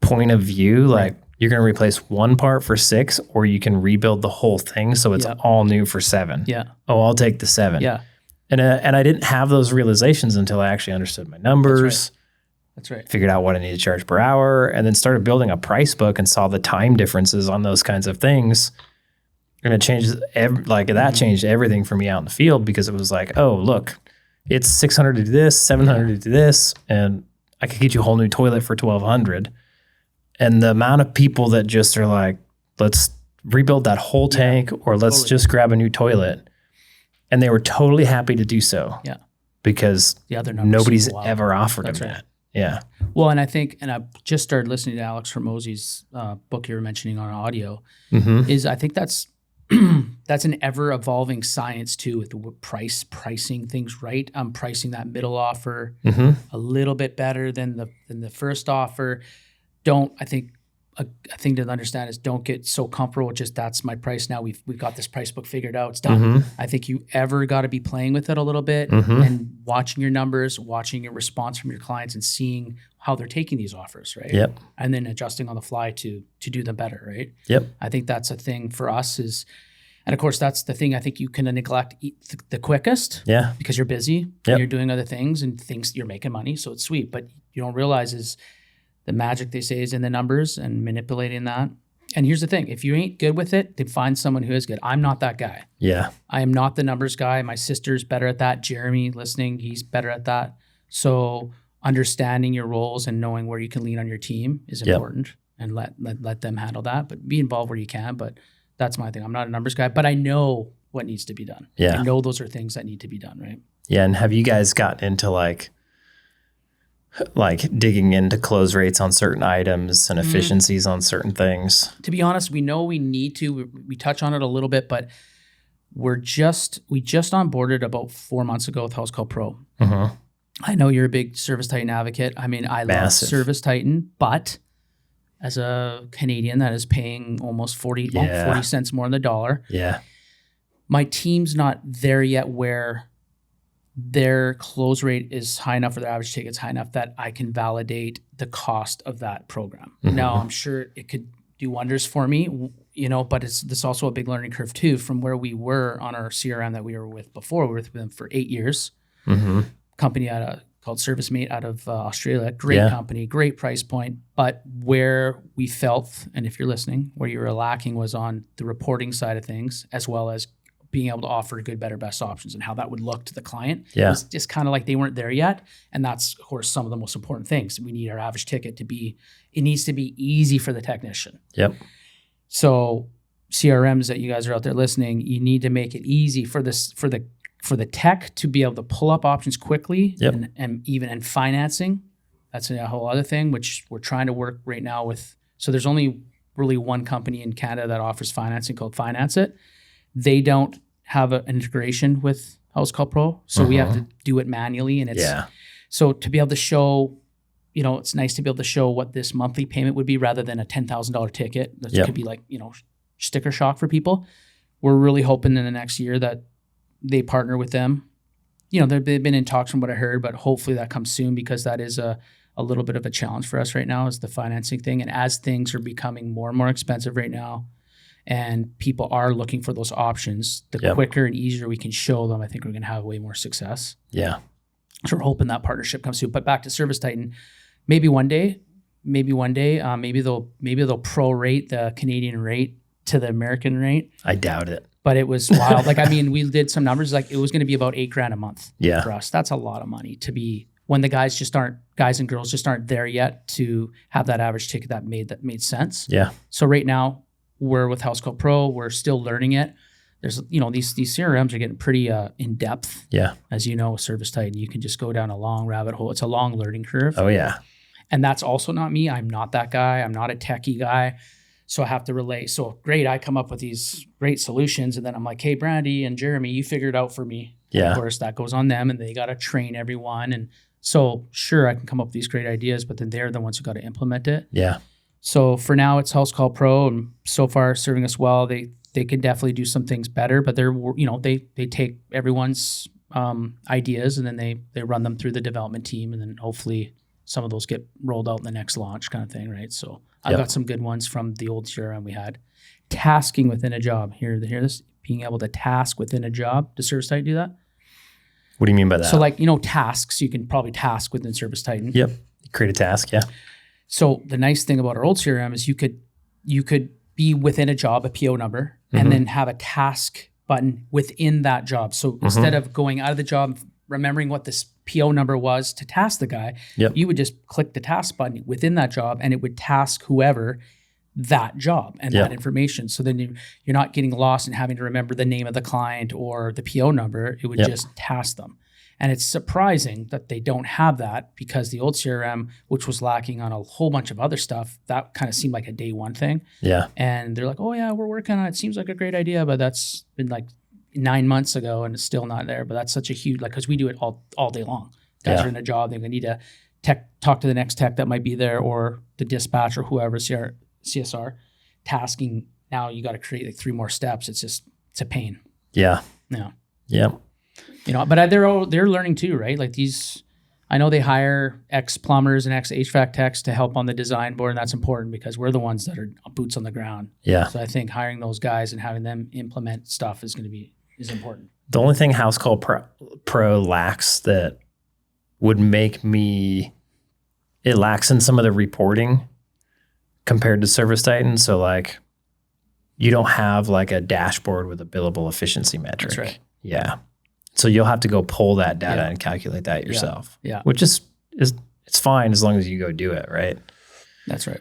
point of view, like you're going to replace one part for $6, or you can rebuild the whole thing so it's all new for $7. Yeah. Oh, I'll take the $7. Yeah. And I didn't have those realizations until I actually understood my numbers. That's right. Figured out what I need to charge per hour, and then started building a price book and saw the time differences on those kinds of things. And it changed that changed everything for me out in the field, because it was like, oh, look, it's $600 to do this, $700 to do this, and I could get you a whole new toilet for $1,200. And the amount of people that just are like, let's rebuild that whole tank, or let's just grab a new toilet. And they were totally happy to do so. Yeah. because the other nobody's ever offered them that. Yeah. Well, and I think, and I just started listening to Alex Hormozy's book you were mentioning on audio, is I think that's that's an ever evolving science too, with the pricing things right. I'm pricing that middle offer a little bit better than the first offer. I think a thing to understand is don't get so comfortable with just that's my price now. We've got this price book figured out. It's done. I think you ever got to be playing with it a little bit and watching your numbers, watching your response from your clients, and seeing how they're taking these offers, right? Yep. And then adjusting on the fly to do them better, right? Yep. I think that's a thing for us is, and of course that's the thing I think you can neglect the quickest. Yeah. Because you're busy, and you're doing other things and things you're making money, so it's sweet. But you don't realize is the magic, they say, is in the numbers and manipulating that. And here's the thing. If you ain't good with it, then find someone who is good. I'm not that guy. Yeah. I am not the numbers guy. My sister's better at that. Jeremy, listening, he's better at that. So understanding your roles and knowing where you can lean on your team is important, and let them handle that. But be involved where you can. But that's my thing. I'm not a numbers guy, but I know what needs to be done. Yeah. I know those are things that need to be done, right? Yeah. And have you guys gotten into like digging into close rates on certain items and efficiencies on certain things? To be honest, we know we need to. We touch on it a little bit, but we just onboarded about 4 months ago with House Call Pro. I know you're a big Service Titan advocate. I mean, I love Service Titan, but as a Canadian that is paying almost 40 cents more on the dollar, my team's not there yet where their close rate is high enough, or their average ticket's high enough that I can validate the cost of that program. Now, I'm sure it could do wonders for me, but this also a big learning curve too, from where we were on our CRM that we were with before. We were with them for 8 years. Company called ServiceMate out of Australia. Great company, great price point. But where we felt, and if you're listening, where you were lacking was on the reporting side of things, as well as being able to offer good, better, best options and how that would look to the client. It was just kind of like they weren't there yet. And that's, of course, some of the most important things. We need our average ticket it needs to be easy for the technician. So CRMs that you guys are out there listening, you need to make it easy for the tech to be able to pull up options quickly and even financing. That's a whole other thing, which we're trying to work right now with. So there's only really one company in Canada that offers financing called Finance It. They don't have an integration with House Call Pro, so we have to do it manually. And so to be able to show, it's nice to be able to show what this monthly payment would be rather than a $10,000 ticket. That could be like, sticker shock for people. We're really hoping in the next year that they partner with them. They've been in talks from what I heard, but hopefully that comes soon, because that is a little bit of a challenge for us right now, is the financing thing. And as things are becoming more and more expensive right now, and people are looking for those options, the quicker and easier we can show them, I think we're going to have way more success. Yeah. So we're hoping that partnership comes soon. But back to Service Titan, maybe one day, maybe they'll prorate the Canadian rate to the American rate. I doubt it. But it was wild. We did some numbers, it was going to be about $8,000 a month for us. That's a lot of money to be, when the guys and girls just aren't there yet to have that average ticket that made sense. Yeah. So right now we're with House Call Pro. We're still learning it. There's, these CRMs are getting pretty in depth. Yeah. As you know, with Service Titan, you can just go down a long rabbit hole. It's a long learning curve. Oh yeah. And that's also not me. I'm not that guy. I'm not a techie guy. So I have to relate. So great, I come up with these great solutions, and then I'm like, hey, Brandy and Jeremy, you figure it out for me. Yeah. Of course, that goes on them, and they got to train everyone. And So sure, I can come up with these great ideas, but then they're the ones who got to implement it. Yeah. So for now, it's House Call Pro, and so far serving us well. They could definitely do some things better, but they take everyone's ideas and then they run them through the development team, and then hopefully some of those get rolled out in the next launch kind of thing, right? So I've got some good ones from the old CRM we had. Tasking within a job. Hear this? Being able to task within a job. Does Service Titan do that? What do you mean by that? So tasks, you can probably task within Service Titan. Yep. Create a task, yeah. So the nice thing about our old CRM is you could be within a job, a PO number, and then have a task button within that job. So instead of going out of the job, remembering what this PO number was to task the guy, you would just click the task button within that job and it would task whoever that job and that information. So then you're not getting lost in having to remember the name of the client or the PO number. It would just task them. And it's surprising that they don't have that, because the old CRM, which was lacking on a whole bunch of other stuff, that kind of seemed like a day one thing. Yeah. And they're like, oh yeah, we're working on it. It seems like a great idea, but that's been like 9 months ago and it's still not there. But that's such a huge, because we do it all day long. Guys are in a job, they're going to need to talk to the next tech that might be there, or the dispatch or whoever, CSR, tasking. Now you got to create like 3 more steps. It's a pain. Yeah. Yeah. Yeah. But they're learning too, right? Like I know they hire ex-plumbers and ex-HVAC techs to help on the design board, and that's important because we're the ones that are boots on the ground. Yeah. So I think hiring those guys and having them implement stuff is important. The only thing House Call Pro lacks that would make it lacks in some of the reporting compared to Service Titan. So like you don't have like a dashboard with a billable efficiency metric. That's right. Yeah. So you'll have to go pull that data and calculate that yourself. Yeah. Which is it's fine as long as you go do it, right? That's right.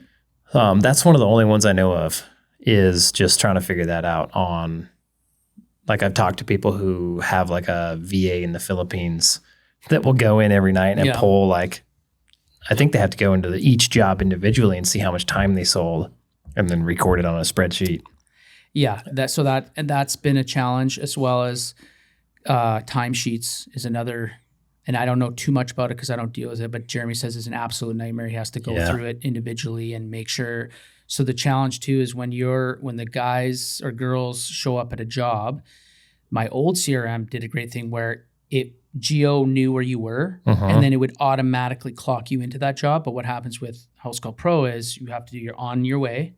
That's one of the only ones I know of, is just trying to figure that out on, like, I've talked to people who have like a VA in the Philippines that will go in every night and pull, like, I think they have to go into each job individually and see how much time they sold and then record it on a spreadsheet. Yeah. That's been a challenge, as well as timesheets is another, and I don't know too much about it because I don't deal with it, but Jeremy says it's an absolute nightmare. He has to go through it individually and make sure. So the challenge too is when the guys or girls show up at a job, my old CRM did a great thing where Geo knew where you were, and then it would automatically clock you into that job. But what happens with House Call Pro is you have to do your on your way,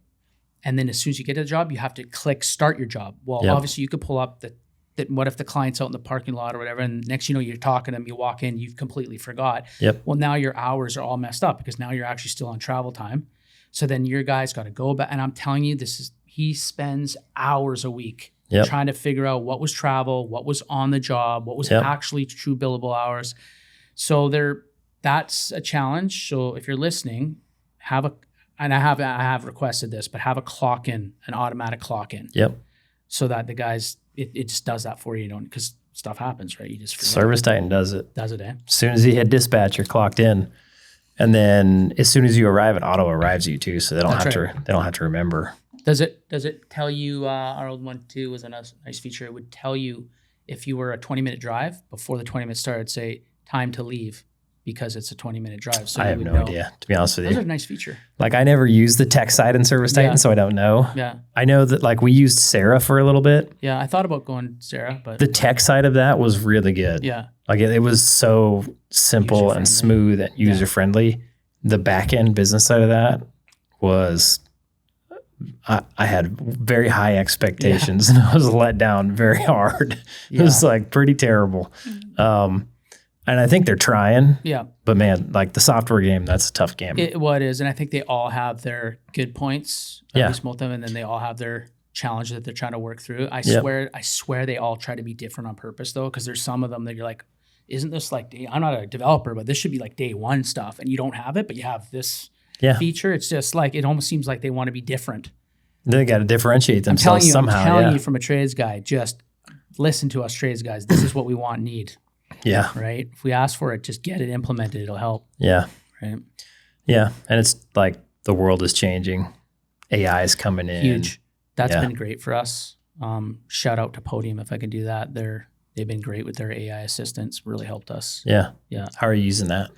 and then as soon as you get to the job, you have to click start your job. Well, obviously you could pull up that what if the client's out in the parking lot or whatever, and next you're talking to them, you walk in, you've completely forgot. Well, now your hours are all messed up because now you're actually still on travel time. So then your guy's got to go back, and I'm telling you, he spends hours a week trying to figure out what was travel, what was on the job, what was actually true billable hours. So that's a challenge. So if you're listening, and I have requested this, but have a clock in, an automatic clock in. So that the guys, it just does that for you, because stuff happens, right? You just forget. Service Titan does it. Does it, eh? As soon as you hit dispatch, you're clocked in. And then as soon as you arrive, it auto arrives you too. So they don't have to remember. Does it tell you, our old one too was a nice feature. It would tell you if you were a 20-minute drive, before the 20 minutes started, say time to leave, because it's a 20-minute drive. So I have no idea, to be honest with you. Those are a nice feature. Like, I never used the tech side in Service Titan, so I don't know. Yeah. I know that, like, we used Sarah for a little bit. Yeah, I thought about going Sarah, but the tech side of that was really good. Yeah. Like, it was so simple and smooth and user-friendly. The back-end business side of that was, I had very high expectations and I was let down very hard. It was like pretty terrible. And I think they're trying. Yeah. But man, like the software game, that's a tough game. It is. And I think they all have their good points, at least most of them, and then they all have their challenges that they're trying to work through. I swear they all try to be different on purpose though, because there's some of them that you're like, isn't this like, I'm not a developer, but this should be like day one stuff, and you don't have it, but you have this feature. It's just like, it almost seems like they want to be different. They got to differentiate themselves somehow. I'm telling you from a trades guy, just listen to us trades guys. This is what we want and need. Yeah. Right? If we ask for it, just get it implemented. It'll help. Yeah. Right? Yeah. And it's like the world is changing. AI is coming in. Huge. That's been great for us. Shout out to Podium if I can do that. They've been great with their AI assistants, really helped us. Yeah. Yeah. How are you using that?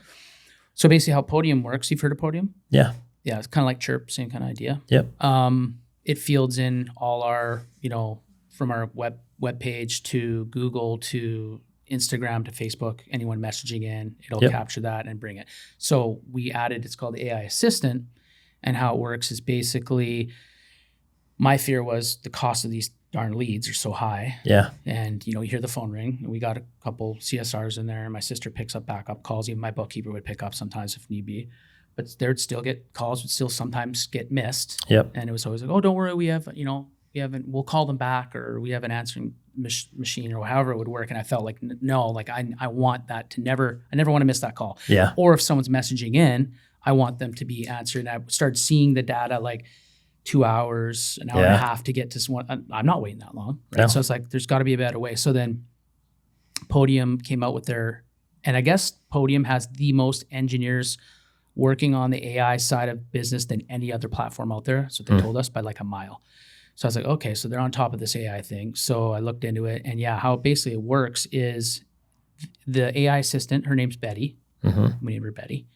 So basically how Podium works, you've heard of Podium? Yeah. Yeah, it's kind of like Chirp, same kind of idea. Yep. It fields in all our, from our web page to Google to Instagram to Facebook, anyone messaging in, it'll capture that and bring it. So we added, it's called AI Assistant, and how it works is basically, my fear was the cost of these darn leads are so high. Yeah. And, you hear the phone ring, and we got a couple CSRs in there, and my sister picks up backup calls. Even my bookkeeper would pick up sometimes if need be. But there'd still get calls, would still sometimes get missed. Yep. And it was always like, oh, don't worry, we'll call them back, or we have an answering machine, or however it would work. And I felt like, no, like I want that to I never want to miss that call. Yeah. Or if someone's messaging in, I want them to be answered. And I started seeing the data like 2 hours, an hour and a half to get to someone. I'm not waiting that long. Right. No. So it's like, there's got to be a better way. So then Podium came out with and I guess Podium has the most engineers working on the AI side of business than any other platform out there. So they told us by like a mile. So I was like, okay, so they're on top of this AI thing. So I looked into it, and how basically it works is the AI assistant, her name's Betty. Mm-hmm. We named her Betty.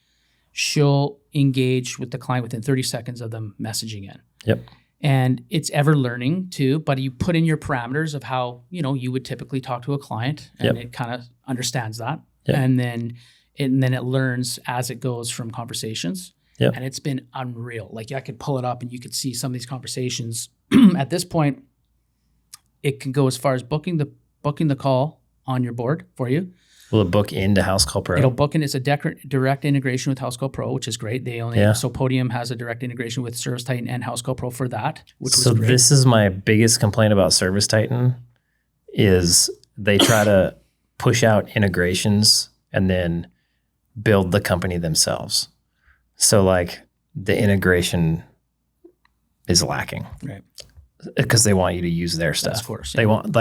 She'll engage with the client within 30 seconds of them messaging in. Yep. And it's ever learning too, but you put in your parameters of how, you would typically talk to a client, and it kind of understands that. Yep. And then it learns as it goes from conversations. Yep. And it's been unreal. Like I could pull it up and you could see some of these conversations. At this point, it can go as far as booking the call on your board for you. Will it book into House Call Pro? It'll book in. It's a direct integration with House Call Pro, which is great. So Podium has a direct integration with Service Titan and House Call Pro for that, which was great. This is my biggest complaint about Service Titan is they try to push out integrations and then build the company themselves. So like the integration is lacking, right? Because they want you to use their stuff. Of course, they want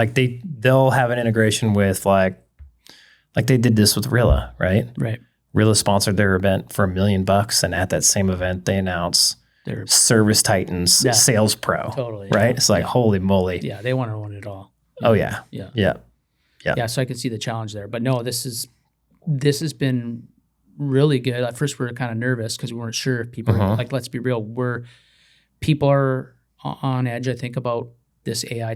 they'll have an integration with like they did this with Rilla, right? Right. Rilla sponsored their event for $1 million, and at that same event they announce their Service Titan's Sales Pro. Totally, right? It's like holy moly. Yeah, they want to own it all. Oh yeah. Yeah. So I could see the challenge there, but no, this has been really good. At first we were kind of nervous because we weren't sure if people let's be real, people are on edge, I think, about this AI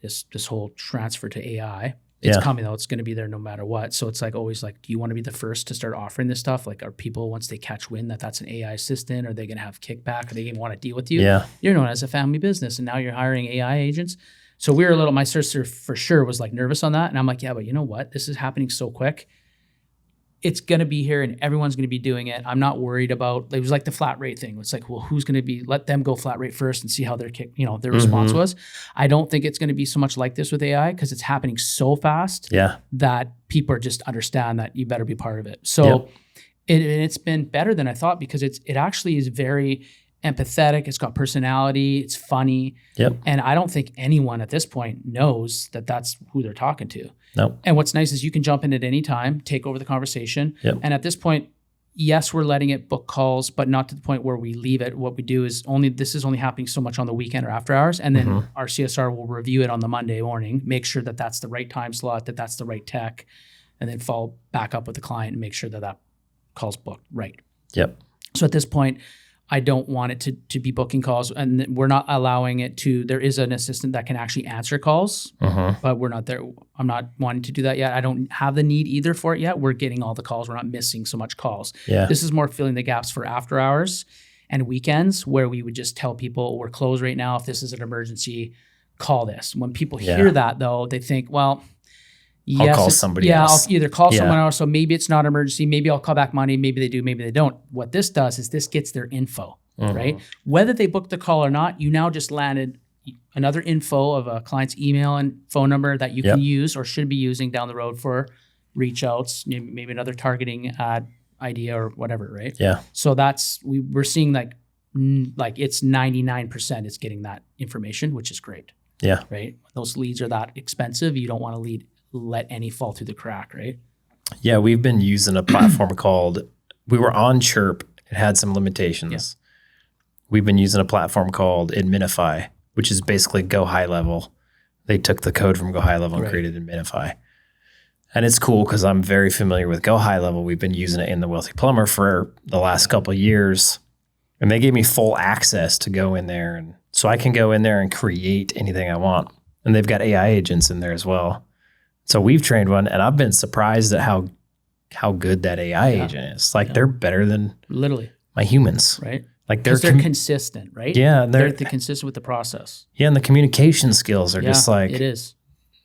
this whole transfer to AI. It's coming though. It's going to be there no matter what. So it's like always like, do you want to be the first to start offering this stuff? Like, are people, once they catch wind that that's an AI assistant, are they going to have kickback? Are they going to want to deal with you? Yeah. You're known as a family business, and now you're hiring AI agents. So we were my sister for sure was like nervous on that. And I'm like, yeah, but you know what? This is happening so quick. It's going to be here and everyone's going to be doing it. I'm not worried about, it was like the flat rate thing. It's like, well, who's going to let them go flat rate first and see how their response was. I don't think it's going to be so much like this with AI because it's happening so fast that people just understand that you better be part of it. So it's been better than I thought because it actually is very empathetic. It's got personality. It's funny. Yep. And I don't think anyone at this point knows that that's who they're talking to. Nope. And what's nice is you can jump in at any time, take over the conversation. Yep. And at this point, yes, we're letting it book calls, but not to the point where we leave it. What we do is this is only happening so much on the weekend or after hours. And then our CSR will review it on the Monday morning, make sure that that's the right time slot, that that's the right tech, and then follow back up with the client and make sure that that call's booked right. Yep. So at this point, I don't want it to be booking calls, and we're not allowing it to. There is an assistant that can actually answer calls, but we're not there. I'm not wanting to do that yet. I don't have the need either for it yet. We're getting all the calls. We're not missing so much calls. Yeah. This is more filling the gaps for after hours and weekends where we would just tell people we're closed right now. If this is an emergency, call this. When people hear that though, they think, well, yes, I'll call somebody else. I'll either call someone else. So maybe it's not an emergency. Maybe I'll call back Monday. Maybe they do. Maybe they don't. What this does is this gets their info, right? Whether they booked the call or not, you now just landed another info of a client's email and phone number that you can use or should be using down the road for reach outs, maybe another targeting ad idea or whatever, right? Yeah. So we're seeing like it's 99% it's getting that information, which is great. Yeah. Right. Those leads are that expensive. You don't want to let any fall through the crack, right? Yeah, we've been using a platform we were on Chirp. It had some limitations. Yeah. We've been using a platform called Adminify, which is basically Go High Level. They took the code from Go High Level and created Adminify. And it's cool because I'm very familiar with Go High Level. We've been using it in the Wealthy Plumber for the last couple of years. And they gave me full access to go in there. And so I can go in there and create anything I want. And they've got AI agents in there as well. So we've trained one, and I've been surprised at how good that AI agent is. Like they're better than literally my humans. right. Like They're consistent, right? Yeah. They're consistent with the process. Yeah. And the communication skills are just like, it is.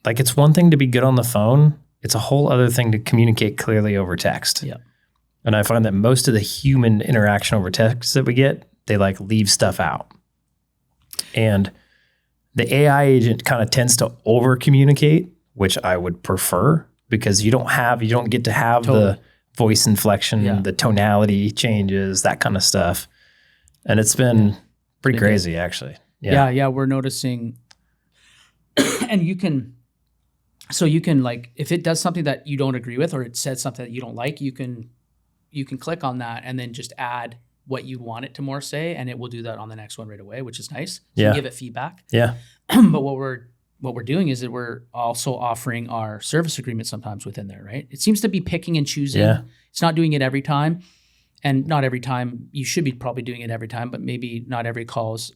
Like it's one thing to be good on the phone. It's a whole other thing to communicate clearly over text. Yeah. And I find that most of the human interaction over text that we get, they like leave stuff out. And the AI agent kind of tends to over communicate, which I would prefer because you don't get to have the voice inflection, the tonality changes, that kind of stuff. And it's been pretty crazy actually. Yeah. We're noticing, and you can like, if it does something that you don't agree with, or it says something that you don't like, you can click on that and then just add what you want it to more say, and it will do that on the next one right away, which is nice. So you give it feedback. Yeah. But what we're doing is that we're also offering our service agreement sometimes within there, right? It seems to be picking and choosing. Yeah. It's not doing it every time. And not every time, you should be probably doing it every time, but maybe not every call is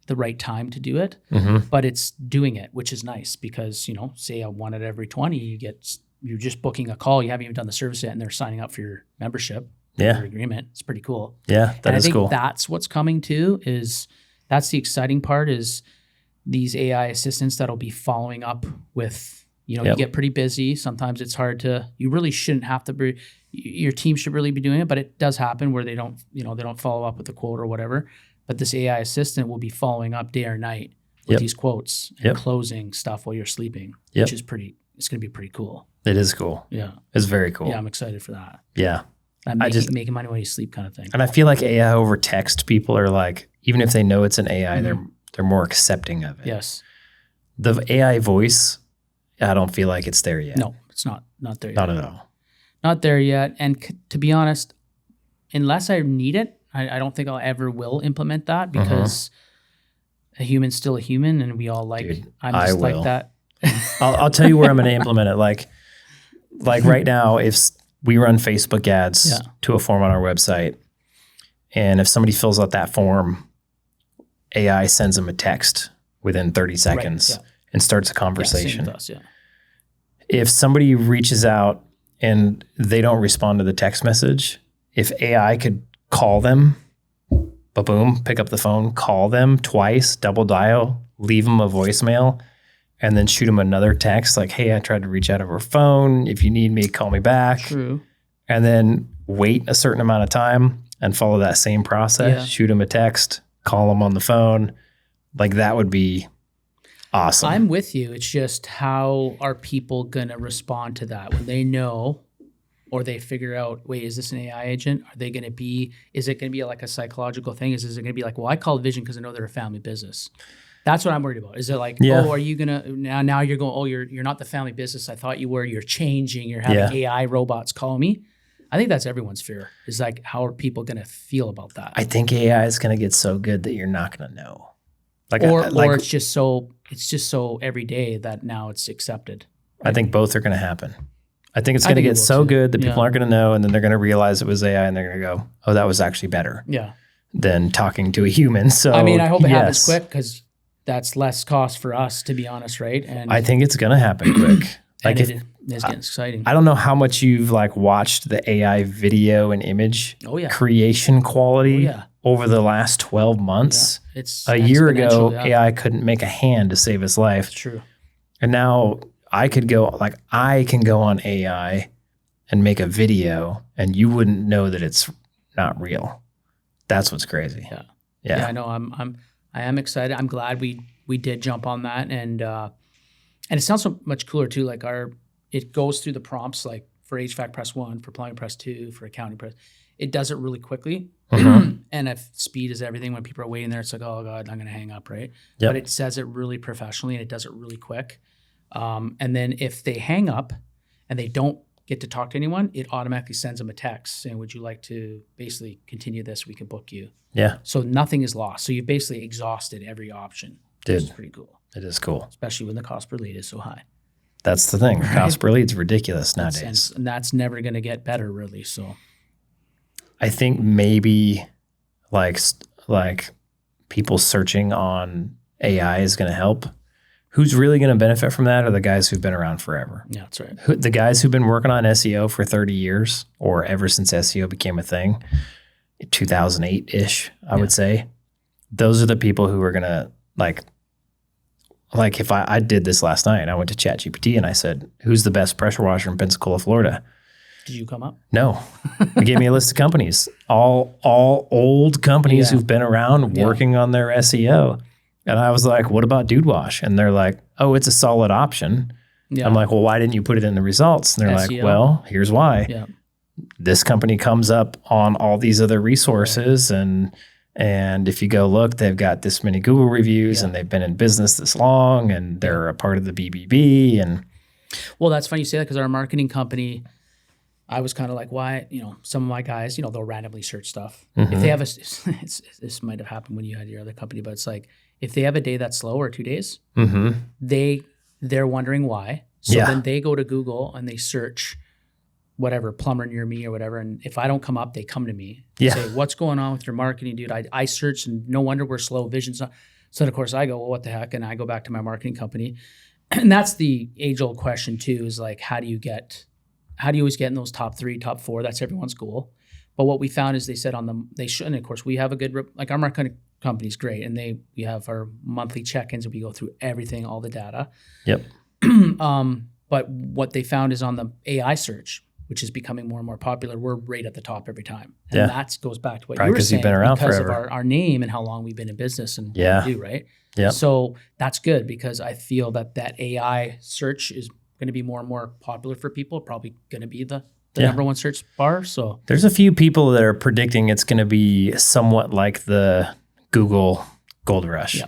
the right time to do it. Mm-hmm. But it's doing it, which is nice because, say I want it every 20, you're just booking a call. You haven't even done the service yet, and they're signing up for your membership. Your agreement. It's pretty cool. Yeah, that is cool. I think that's what's coming too. That's the exciting part is these AI assistants that'll be following up with, you get pretty busy. Sometimes it's hard you really shouldn't have to be, your team should really be doing it, but it does happen where they don't follow up with a quote or whatever. But this AI assistant will be following up day or night with these quotes and closing stuff while you're sleeping, which is it's going to be pretty cool. It is cool. Yeah. It's very cool. Yeah, I'm excited for that. Yeah. Making money while you sleep kind of thing. And I feel like AI over text, people are like, even if they know it's an AI, they're more accepting of it. Yes. The AI voice, I don't feel like it's there yet. No, it's not there yet. Not at all. Not there yet. And to be honest, unless I need it, I don't think I'll ever will implement that because a human's still a human, and we all like. Dude, I'm just like that. I'll tell you where I'm going to implement it. Like right now, if we run Facebook ads to a form on our website, and if somebody fills out that form, AI sends them a text within 30 seconds and starts a conversation. Same with us, If somebody reaches out and they don't respond to the text message, if AI could call them, boom, pick up the phone, call them twice, double dial, leave them a voicemail, and then shoot them another text like, hey, I tried to reach out over phone. If you need me, call me back. True. And then wait a certain amount of time and follow that same process. Shoot them a text, call them on the phone. Like that would be awesome. I'm with you. It's just how are people going to respond to that when they know or they figure out, wait, is this an AI agent? Is it going to be like a psychological thing? Is it going to be like, well, I call Vision because I know they're a family business. That's what I'm worried about. Is it like, oh, are you going to, now you're going, oh, you're not the family business I thought you were. You're changing. You're having AI robots call me. I think that's everyone's fear. Is like, how are people going to feel about that? I think AI is going to get so good that you're not going to know. Or it's just so every day that now it's accepted. Right? I think both are going to happen. I think it's going to get so good that people aren't going to know, and then they're going to realize it was AI, and they're going to go, oh, that was actually better than talking to a human. So I mean, I hope it happens quick because that's less cost for us, to be honest, right? And I think it's going to happen quick. Like it's getting exciting. I don't know how much you've watched the AI video and image creation quality over the last 12 months. Yeah. It's a year ago, AI couldn't make a hand to save his life. True. And now I can go on AI and make a video and you wouldn't know that it's not real. That's what's crazy. Yeah. I know. I am excited. I'm glad we did jump on that, and it sounds so much cooler too. Like it goes through the prompts, like for HVAC press 1, for plumbing press 2, for accounting press. It does it really quickly. Mm-hmm. And if speed is everything, when people are waiting there, it's like, oh God, I'm going to hang up, right? Yep. But it says it really professionally and it does it really quick. And then if they hang up and they don't get to talk to anyone, it automatically sends them a text saying, would you like to basically continue this? We can book you. Yeah. So nothing is lost. So you've basically exhausted every option. Dude, which is pretty cool. It is cool. Especially when the cost per lead is so high. That's the thing. The cost per lead is ridiculous And nowadays. that's never going to get better, really. So I think maybe like people searching on AI is going to help. Who's really going to benefit from that are the guys who've been around forever. yeah, that's right. The guys who've been working on SEO for 30 years or ever since SEO became a thing, 2008-ish, I would say. Those are the people who are going to like if I did this last night, I went to ChatGPT and I said, who's the best pressure washer in Pensacola, Florida? Did you come up? No. It gave me a list of companies, all old companies who've been around working on their SEO. And I was like, what about Dude Wash? And they're like, oh, it's a solid option. Yeah. I'm like, well, why didn't you put it in the results? And they're SEO. like, well, here's why. Yeah. This company comes up on all these other resources and if you go look, they've got this many Google reviews and they've been in business this long and they're a part of the BBB. And well, that's funny you say that because our marketing company, I was kind of like, why, some of my guys, they'll randomly search stuff. If they have this might have happened when you had your other company, but it's like, if they have a day that's slow or 2 days, they're wondering why. So then they go to Google and they search whatever, plumber near me or whatever. And if I don't come up, they come to me and say, what's going on with your marketing, dude? I searched and no wonder we're slow. Vision's not. So then of course I go, well, what the heck? And I go back to my marketing company. And that's the age old question too, is like, how do you always get in those top 3, top 4? That's everyone's goal. But what we found is they said and of course we have a good, like our marketing company's great. And we have our monthly check-ins and we go through everything, all the data. Yep. But what they found is on the AI search, which is becoming more and more popular, we're right at the top every time. And that goes back to what you were saying. You've been around because forever. Of our name and how long we've been in business and what we do, right? Yeah. So that's good because I feel that AI search is going to be more and more popular for people, probably going to be the number one search bar. So there's a few people that are predicting it's going to be somewhat like the Google Gold Rush. Yeah.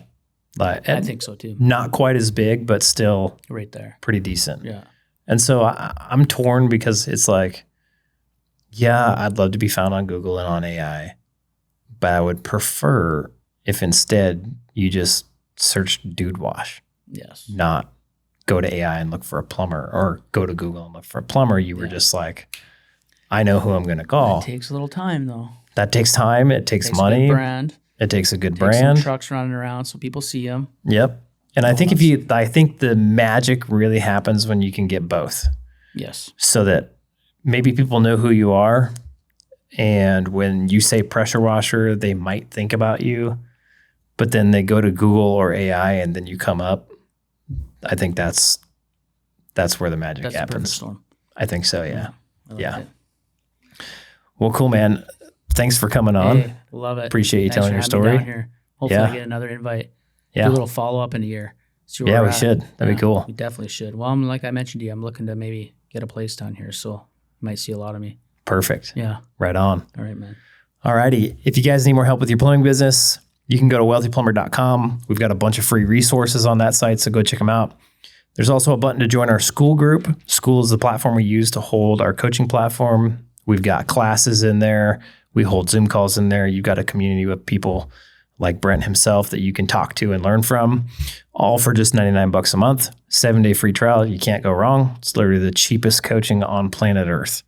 I think so too. Not quite as big, but still right there. Pretty decent. Yeah. And so I'm torn because it's like, I'd love to be found on Google and on AI, but I would prefer if instead you just search Dude Wash. Yes. Not go to AI and look for a plumber or go to Google and look for a plumber. You were just like, I know who I'm going to call. It takes a little time though. That takes time. It takes money. A good brand. It takes a good brand. Some trucks running around so people see them. Yep. And I think I think the magic really happens when you can get both. Yes. So that maybe people know who you are. And when you say pressure washer, they might think about you, but then they go to Google or AI and then you come up. I think that's where the magic happens. The perfect storm. I think so. Yeah. Yeah. Well, cool, man. Thanks for coming on. Hey, love it. Appreciate you telling your story. Down here. Hopefully I get another invite. Yeah. Do a little follow-up in a year. Yeah, we should. That'd be cool. We definitely should. Well, like I mentioned to you, I'm looking to maybe get a place down here, so you might see a lot of me. Perfect. Yeah. Right on. All right, man. All righty. If you guys need more help with your plumbing business, you can go to wealthyplumber.com. We've got a bunch of free resources on that site, so go check them out. There's also a button to join our school group. School is the platform we use to hold our coaching platform. We've got classes in there. We hold Zoom calls in there. You've got a community with people like Brent himself that you can talk to and learn from, all for just $99 a month, 7-day free trial. You can't go wrong. It's literally the cheapest coaching on planet Earth.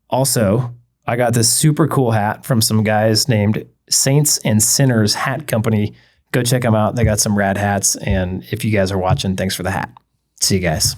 Also, I got this super cool hat from some guys named Saints and Sinners Hat Company. Go check them out. They got some rad hats. And if you guys are watching, thanks for the hat. See you guys.